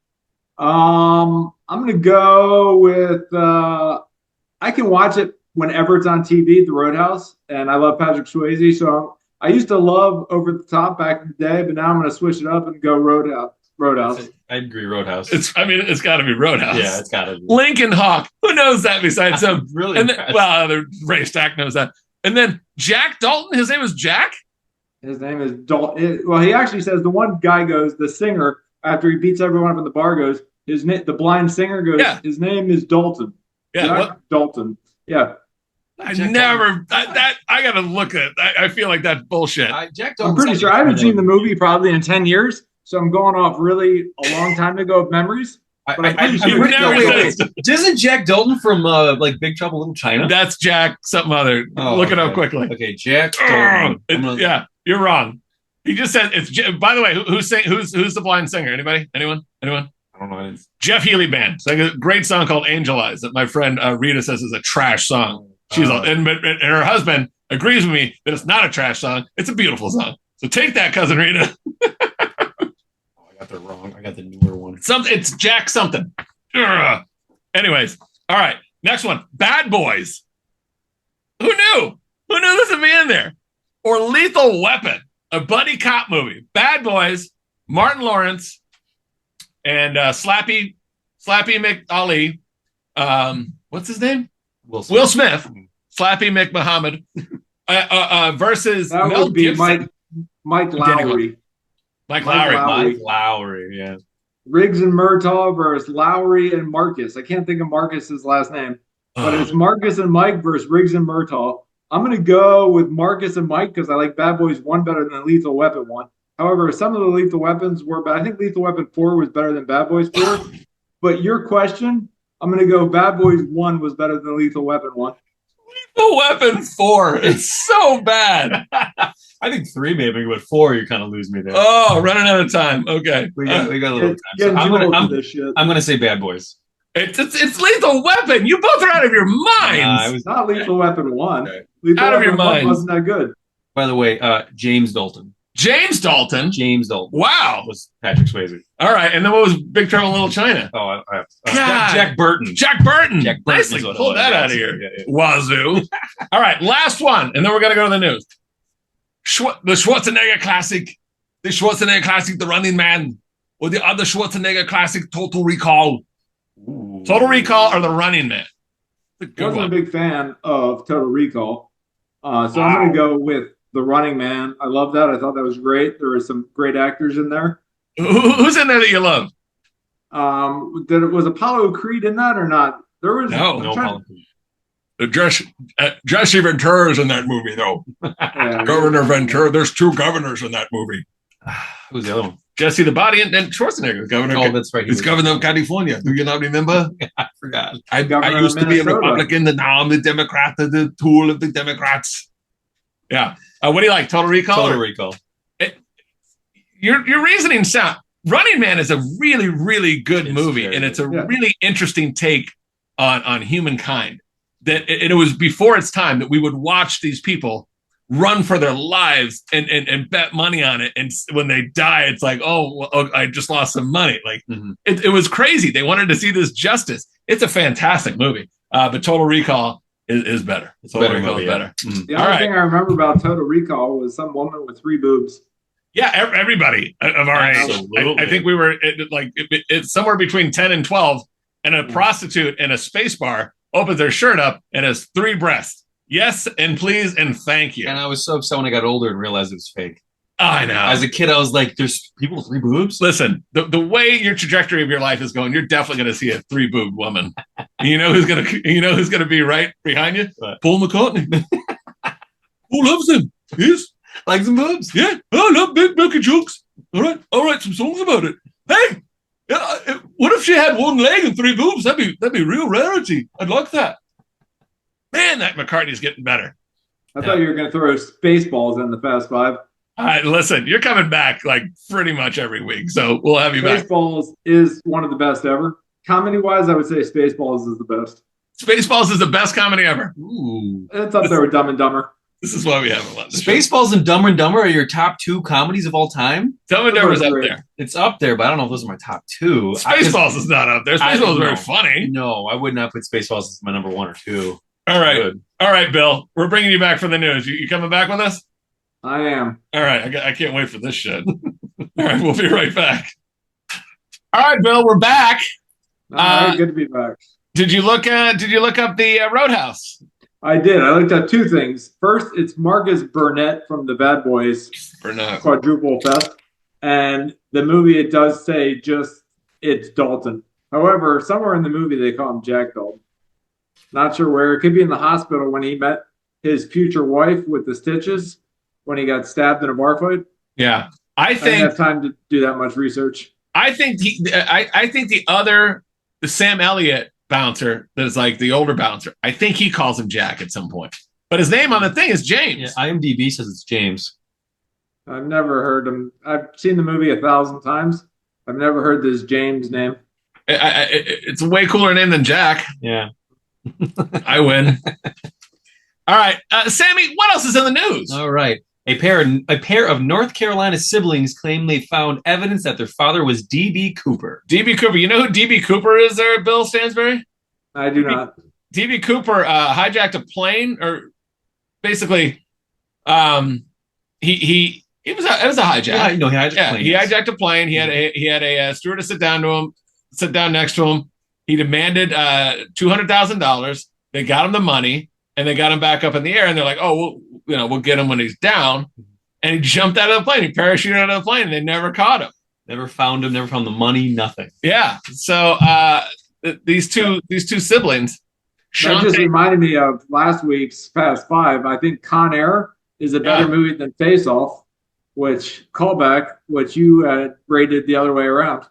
S5: I'm going to go with I can watch it whenever it's on TV, The Roadhouse, and I love Patrick Swayze. So I used to love Over the Top back in the day, but now I'm going to switch it up and go Roadhouse.
S2: I agree, Roadhouse.
S1: It's got to be Roadhouse.
S2: Yeah, it's got to be.
S1: Lincoln Hawk. Who knows that besides him?
S2: Really?
S1: And then, Ray Stack knows that. And then Jack Dalton. His name is Jack?
S5: His name is Dalton. Well, he actually says the one guy goes, the singer, after he beats everyone up in the bar, goes, the blind singer goes, His name is Dalton.
S1: Yeah.
S5: Dalton. Yeah.
S1: I got to look at it. I feel like that's bullshit.
S2: Jack
S5: I'm pretty sure I haven't seen the movie probably in 10 years. So I'm going off really a long time ago of memories.
S2: Isn't Jack Dalton from Big Trouble in Little China?
S1: That's Jack something other. Look it up quickly.
S2: Okay, Jack Dalton.
S1: Yeah, you're wrong. He just said it's. By the way, who's the blind singer? Anybody? Anyone?
S2: I don't know.
S1: Jeff Healey Band. It's like a great song called "Angel Eyes" that my friend Rita says is a trash song. She's and her husband agrees with me that it's not a trash song. It's a beautiful song. So take that, cousin Rita.
S2: I got that wrong. I got the newer one.
S1: It's Jack something. Ugh. Anyways, all right. Next one. Bad Boys. Who knew? Who knew this would be in there? Or Lethal Weapon, a buddy cop movie. Bad Boys, Martin Lawrence, and Slappy McAlee. What's his name? Will Smith. Slappy McMuhammad versus
S5: that
S1: Mel
S5: would be
S1: Gibson.
S5: Mike Lowry.
S1: Mike Lowry.
S2: Mike Lowry, yeah.
S5: Riggs and Murtaugh versus Lowry and Marcus. I can't think of Marcus's last name, but it's Marcus and Mike versus Riggs and Murtaugh. I'm going to go with Marcus and Mike because I like Bad Boys 1 better than Lethal Weapon 1. However, some of the Lethal Weapons were bad. I think Lethal Weapon 4 was better than Bad Boys 4. But your question, I'm going to go Bad Boys 1 was better than Lethal Weapon 1.
S1: Lethal Weapon 4. It's so bad.
S2: I think 3 maybe, but 4 you kind of lose me there.
S1: Oh, running out of time. Okay.
S2: We got a little time. So I'm gonna say Bad Boys.
S1: It's Lethal Weapon. You both are out of your minds.
S5: It was not Lethal Weapon 1.
S2: Okay.
S5: Lethal
S1: Out of your
S5: Weapon 1
S1: minds.
S5: wasn't that good.
S2: By the way, James Dalton.
S1: James Dalton. Wow.
S2: Was Patrick Swayze.
S1: All right. And then what was Big Trouble in Little China?
S2: Oh,
S1: God.
S2: Jack Burton.
S1: Jack Burton.
S2: Nicely
S1: Nicely pull that out of here.
S2: Yeah.
S1: Wazoo. All right. Last one. And then we're going to go to the news. The Schwarzenegger classic. The Schwarzenegger classic, The Running Man. Or the other Schwarzenegger classic, Total Recall.
S2: Ooh.
S1: Total Recall or The Running Man?
S5: I wasn't a big fan of Total Recall. So I'm going to go with The Running Man. I love that. I thought that was great. There were some great actors in there.
S1: Who's in there that you love?
S5: Was Apollo Creed in that or not? There was
S1: No
S2: Apollo.
S1: Jesse Ventura's in that movie, though.
S5: Yeah.
S1: Governor Ventura. There's 2 governors in that movie.
S2: Who's the other one?
S1: Jesse the Body and Schwarzenegger, governor.
S2: Oh, that's right.
S1: He's governor of California. Do you not remember?
S2: I forgot.
S1: I used to be a Republican, and now I'm a Democrat, the tool of the Democrats. Yeah. What do you like? Total Recall?
S2: Total Recall.
S1: Your reasoning sound. Running Man is a really, really good
S2: It's
S1: movie,
S2: very
S1: and it's a
S5: good. Yeah.
S1: really interesting take on humankind. That it was before its time that we would watch these people run for their lives and bet money on it, and when they die, it's like, I just lost some money. Like
S2: Mhm.
S1: it was crazy. They wanted to see this justice. It's a fantastic movie, but Total Recall is better.
S2: It's
S1: Total
S2: better
S1: Recall
S2: movie,
S1: is better.
S2: Mhm.
S5: The
S1: All
S5: only
S1: right.
S5: thing I remember about Total Recall was some woman with 3 boobs.
S1: Yeah, everybody of our age.
S2: Absolutely.
S1: I think we were it's somewhere between 10 and 12, and a
S5: Yeah.
S1: prostitute in a space bar opens their shirt up and has 3 breasts. Yes, and please, and thank you.
S2: And I was so upset when I got older and realized it was fake.
S1: I know.
S2: As a kid, I was like, "There's people with 3 boobs."
S1: Listen, the way your trajectory of your life is going, you're definitely going to see a 3-boob woman. You know who's gonna be right behind you?
S2: What?
S1: Paul McCartney. Who loves him? Yes.
S2: Like some boobs.
S1: Yeah, I love big milky jokes. All right, I'll write some songs about it. Hey, what if she had 1 leg and 3 boobs? That'd be real rarity. I'd like that. Man, that McCartney's getting better.
S5: I thought you were going to throw Spaceballs in the Fast Five.
S1: All right, listen, you're coming back like pretty much every week, so we'll have you back.
S5: Spaceballs is one of the best ever. Comedy-wise, I would say Spaceballs is the best.
S1: Spaceballs is the best comedy ever.
S2: Ooh.
S5: It's up there with Dumb and Dumber.
S1: This is why we haven't loved this.
S2: Spaceballs and Dumber are your top 2 comedies of all time.
S1: Dumb and Dumber's up
S5: Great.
S1: there.
S2: It's up there, but I don't know if those are my top 2.
S1: Spaceballs is not up there.
S2: I
S1: Spaceballs
S2: don't
S1: is very
S2: know.
S1: funny.
S2: No, I would not put Spaceballs as my number 1 or 2.
S1: All right,
S2: Good.
S1: all right, Bill. We're bringing you back for the news. You coming back with us?
S5: I am.
S1: All right, I can't wait for this shit. All right, we'll be right back. All right, Bill, we're back.
S5: All right, good to be back.
S1: Did you look up the Roadhouse?
S5: I did. I looked at 2 things. First, it's Marcus Burnett from the Bad Boys
S1: Or not?
S5: Quadruple Fest. And the movie, it does say it's Dalton. However, somewhere in the movie, they call him Jack Dalton. Not sure where. It could be in the hospital when he met his future wife with the stitches when he got stabbed in a bar fight.
S1: Yeah, I
S5: I didn't
S1: think
S5: have time to do that much research.
S1: I think the Sam Elliott bouncer that's like the older bouncer. I think he calls him Jack at some point, but his name on the thing is James.
S2: Yeah, IMDb says it's James.
S5: I've never heard him. I've seen the movie 1,000 times. I've never heard this James name.
S1: It's a way cooler name than Jack.
S2: Yeah.
S1: I win. All right, Sammy. What else is in the news?
S2: All right. A pair of North Carolina siblings claim they found evidence that their father was D.B. Cooper.
S1: DB Cooper. You know who DB Cooper is? There, Bill Stansbury.
S5: I do not.
S1: DB Cooper hijacked a plane, or basically, it was a hijack.
S2: Yeah, he hijacked
S1: Yeah,
S2: planes.
S1: he hijacked a plane. He had a stewardess sit down next to him. He demanded $200,000. They got him the money, and they got him back up in the air. And they're like, "Oh, we'll get him when he's down." And he jumped out of the plane. He parachuted out of the plane, and they never caught him.
S2: Never found him. Never found the money. Nothing.
S1: Yeah. So these two siblings,
S5: That just
S1: Shantae,
S5: reminded me of last week's Fast Five. I think Con Air is a better
S1: Yeah.
S5: movie than Face Off, which you rated the other way around.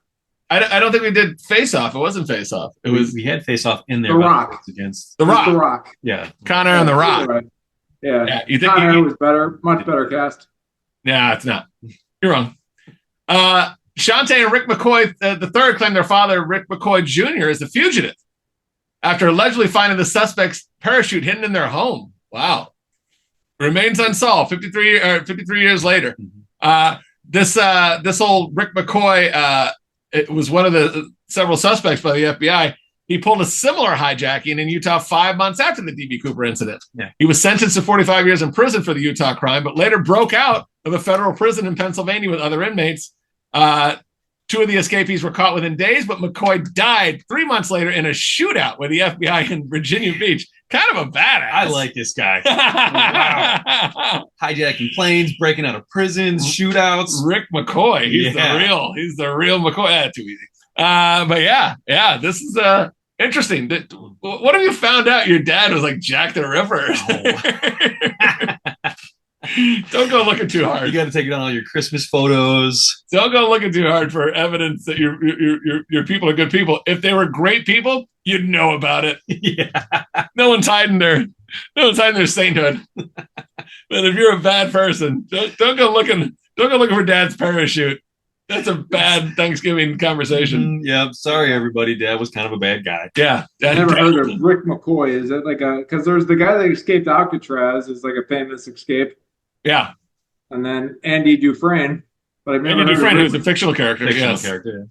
S1: I don't think we did Face Off. It wasn't Face Off. It was
S2: we had Face Off in there.
S5: The
S2: but
S5: Rock.
S2: it's against.
S1: The
S5: Just
S1: Rock.
S5: The Rock.
S2: Yeah.
S1: Connor and The Rock.
S5: Right. Yeah.
S1: Yeah, you think?
S5: Con Air was better, much better cast.
S1: Yeah, it's not. You're wrong. Shantae and Rick McCoy, the third, claim their father, Rick McCoy Jr., is the fugitive after allegedly finding the suspect's parachute hidden in their home. Wow. Remains unsolved 53 years later. This old Rick McCoy, it was one of the several suspects by the FBI. He pulled a similar hijacking in Utah 5 months after the DB Cooper incident.
S2: Yeah.
S1: He was sentenced to 45 years in prison for the Utah crime, but later broke out of a federal prison in Pennsylvania with other inmates. 2 of the escapees were caught within days, but McCoy died 3 months later in a shootout with the FBI in Virginia Beach. Kind of a badass.
S2: I like this guy. Hijacking planes, breaking out of prisons, shootouts.
S1: Rick McCoy. He's
S2: Yeah.
S1: the real McCoy. Too easy. But yeah, this is interesting. What have you found out? Your dad was like Jack the Ripper. Don't go looking too
S2: You
S1: hard.
S2: got to take it on all your Christmas photos.
S1: Don't go looking too hard for evidence that your people are good people. If they were great people, you'd know about it.
S2: Yeah.
S1: No one's hiding their sainthood. But if you're a bad person, don't go looking for Dad's parachute. That's a bad Thanksgiving conversation.
S2: Yeah, sorry everybody. Dad was kind of a bad guy.
S1: Yeah.
S5: I never heard of Rick McCoy. Is that like because there's the guy that escaped Alcatraz is like a famous escape,
S1: Yeah.
S5: and then Andy Dufresne. But I've never
S1: And your
S5: heard
S1: friend
S5: of
S1: who's a fictional character.
S2: Fictional
S1: Yes.
S2: character.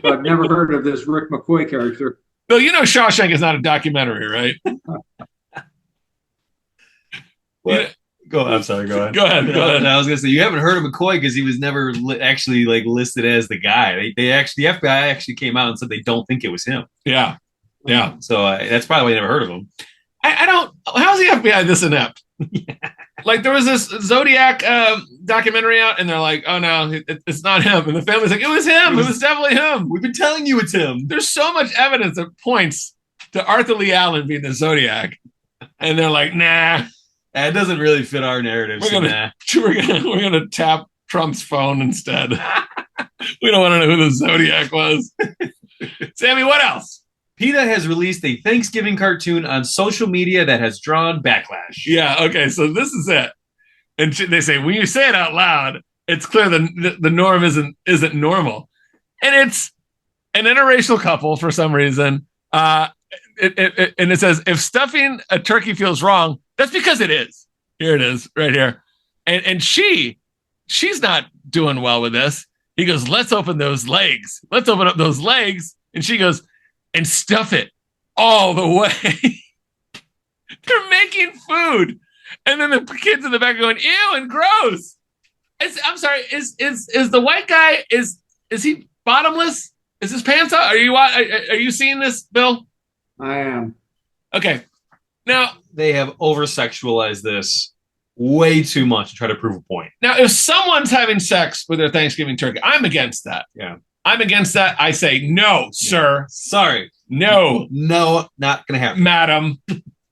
S5: but I've never heard of this Rick McCoy character.
S1: Bill, you know Shawshank is not a documentary, right?
S2: What? I'm sorry. Go ahead.
S1: Go ahead. Go ahead.
S2: I was gonna say you haven't heard of McCoy because he was never actually like listed as the guy. They actually the FBI actually came out and said they don't think it was him.
S1: Yeah. Yeah.
S2: So that's probably why you never heard of him.
S1: I don't. How's the FBI this inept? Like there was this Zodiac documentary out, and they're like, "Oh no, it's not him." And the family's like, "It was him. It was definitely him."
S2: We've been telling you it's him.
S1: There's so much evidence that points to Arthur Lee Allen being the Zodiac, and they're like, "Nah,
S2: That doesn't really fit our narrative.
S1: we're gonna tap Trump's phone instead. We don't want to know who the Zodiac was." Sammy, what else?
S2: PETA has released a Thanksgiving cartoon on social media that has drawn backlash.
S1: Yeah, okay, so this is it. And they say, when you say it out loud, it's clear the norm isn't normal. And it's an interracial couple for some reason. And it says, if stuffing a turkey feels wrong, that's because it is. Here it is, right here. And she's not doing well with this. He goes, let's open those legs. Let's open up those legs. And she goes, and stuff it all the way. They're making food. And then the kids in the back are going, ew, and gross. I'm sorry, is the white guy, is he bottomless? Is his pants up? Are you seeing this, Bill?
S5: I am.
S1: Okay. Now,
S2: They have over-sexualized this way too much to try to prove a point.
S1: Now, if someone's having sex with their Thanksgiving turkey, I'm against that.
S2: Yeah.
S1: I'm against that. I say, no, sir.
S2: Sorry.
S1: No,
S2: No, not going to happen.
S1: madam.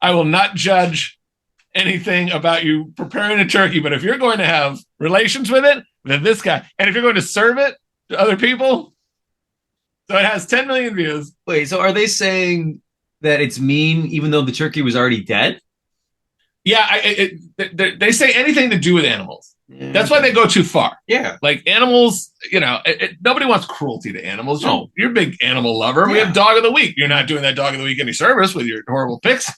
S1: I will not judge anything about you preparing a turkey. But if you're going to have relations with it, then this guy. And if you're going to serve it to other people, so it has 10 million views.
S2: Wait, so are they saying that it's mean even though the turkey was already dead?
S1: Yeah, they say anything to do with animals. That's why they go too far.
S2: Yeah.
S1: Like animals, nobody wants cruelty to animals.
S2: No.
S1: You're a big animal lover. We
S2: Yeah.
S1: have Dog of the Week. You're not doing that Dog of the Week any service with your horrible pics.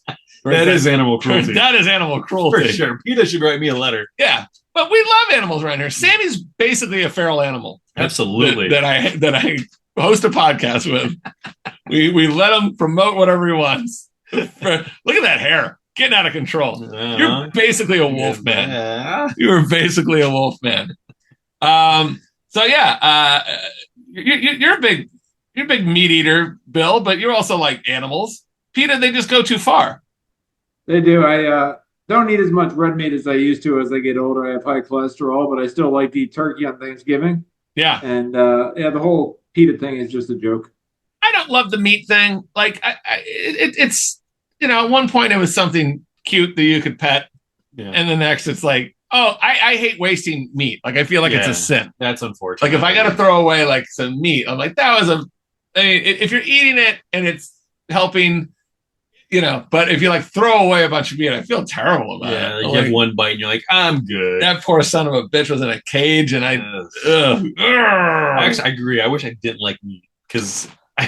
S2: That is animal cruelty.
S1: That is animal cruelty.
S2: For sure. PETA should write me a letter.
S1: Yeah, but we love animals around here. Sammy's basically a feral animal.
S2: Absolutely.
S1: That I host a podcast with. We let him promote whatever he wants. Look at that hair. Getting out of control. You're basically a wolf man.
S2: Yeah.
S1: You're basically a wolf man. So yeah, you're a big meat eater, Bill, but you're also like animals. PETA, they just go too far.
S5: They do. I don't eat as much red meat as I used to as I get older. I have high cholesterol, but I still like to eat turkey on Thanksgiving.
S1: Yeah.
S5: And the whole PETA thing is just a joke.
S1: I don't love the meat thing. Like it's at one point it was something cute that you could pet, and the next it's like, oh, I hate wasting meat. Like I feel like it's a sin.
S2: That's unfortunate.
S1: Like if I got to throw away like some meat, I'm like that was if you're eating it and it's helping, but if you like throw away a bunch of meat, I feel terrible about it.
S2: You
S1: Like,
S2: have one bite and you're like, I'm good.
S1: that poor son of a bitch was in a cage, and
S2: Actually, I agree. I wish I didn't like meat because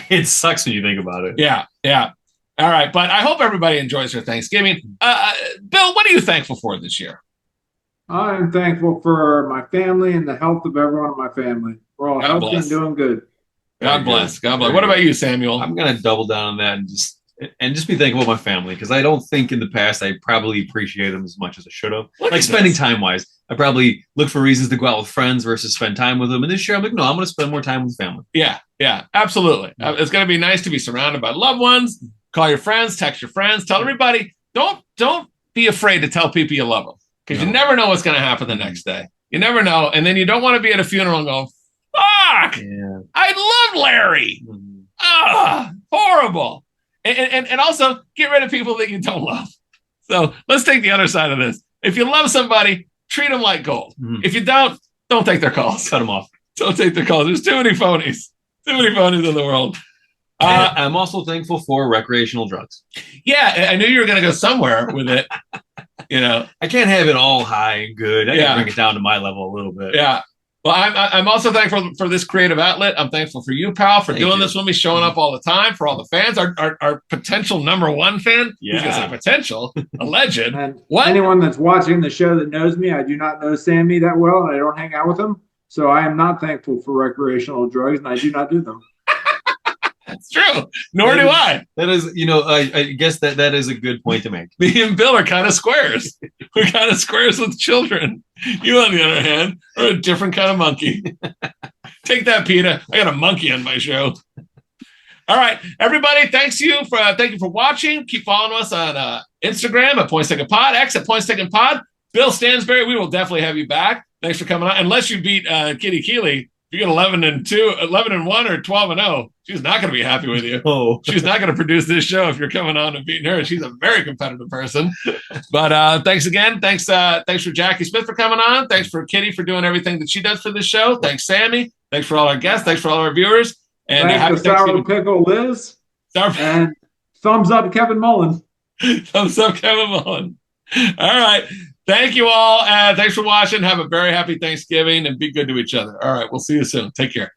S2: it sucks when you think about it.
S1: Yeah. All right, but I hope everybody enjoys their Thanksgiving. Bill, what are you thankful for this year?
S5: I'm thankful for my family and the health of everyone in my family. We're all
S1: God
S5: healthy
S1: bless.
S5: and doing good.
S1: God bless. God bless.
S2: Very
S1: What about
S2: good.
S1: you, Samuel?
S2: I'm gonna double down on that and just be thankful for my family because I don't think in the past I probably appreciated them as much as I should have.
S1: Look
S2: Like
S1: at
S2: spending
S1: this.
S2: time wise, I probably look for reasons to go out with friends versus spend time with them. And this year I'm like, no, I'm gonna spend more time with family.
S1: Yeah, absolutely. It's going to be nice to be surrounded by loved ones. Call your friends, text your friends, tell everybody. Don't be afraid to tell people you love them because you never know what's going to happen the next day. You never know, and then you don't want to be at a funeral and go, "Fuck,
S2: Yeah.
S1: I love Larry." Horrible. And also get rid of people that you don't love. So let's take the other side of this. If you love somebody, treat them like gold.
S2: Mhm.
S1: If you don't take their calls.
S2: Cut them off.
S1: Don't take their calls. There's too many phonies. Too many phonies in the world.
S2: And I'm also thankful for recreational drugs.
S1: Yeah, I knew you were going to go somewhere with it.
S2: I can't have it all high and good. I
S1: Yeah.
S2: gotta bring it down to my level a little bit.
S1: Yeah. Well, I'm also thankful for this creative outlet. I'm thankful for you, pal, for
S2: Thank
S1: doing
S2: you.
S1: this with me, showing up all the time, for all the fans. Our potential number one fan.
S4: Yeah.
S1: He's gonna say potential, a legend.
S5: And
S1: What?
S5: anyone that's watching the show that knows me, I do not know Sammy that well, and I don't hang out with him. So I am not thankful for recreational drugs, and I do not do them.
S1: That's true. Nor do I.
S2: That is, I guess that is a good point to make.
S1: Me and Bill are kind of squares. We're kind of squares with children. You, on the other hand, are a different kind of monkey. Take that, Peter. I got a monkey on my show. All right, everybody. Thank you for watching. Keep following us on Instagram at Points Taken Pod, X at Points Taken Pod. Bill Stansberry, we will definitely have you back. Thanks for coming on. Unless you beat Kitty Keeley, if you get 11-1 or 12-0, she's not going to be happy with you.
S2: Oh,
S1: She's not going to produce this show if you're coming on and beating her. She's a very competitive person. But thanks again. Thanks for Jackie Smith for coming on. Thanks for Kitty for doing everything that she does for this show. Thanks, Sammy. Thanks for all our guests. Thanks for all our viewers. And happy
S5: Thanks to Sour
S1: Thanksgiving.
S5: Pickle Liz,
S1: Sour-
S5: and thumbs up Kevin Mullen.
S1: Thumbs up, Kevin Mullen. All right. Thank you all. Thanks for watching. Have a very happy Thanksgiving and be good to each other. All right. We'll see you soon. Take care.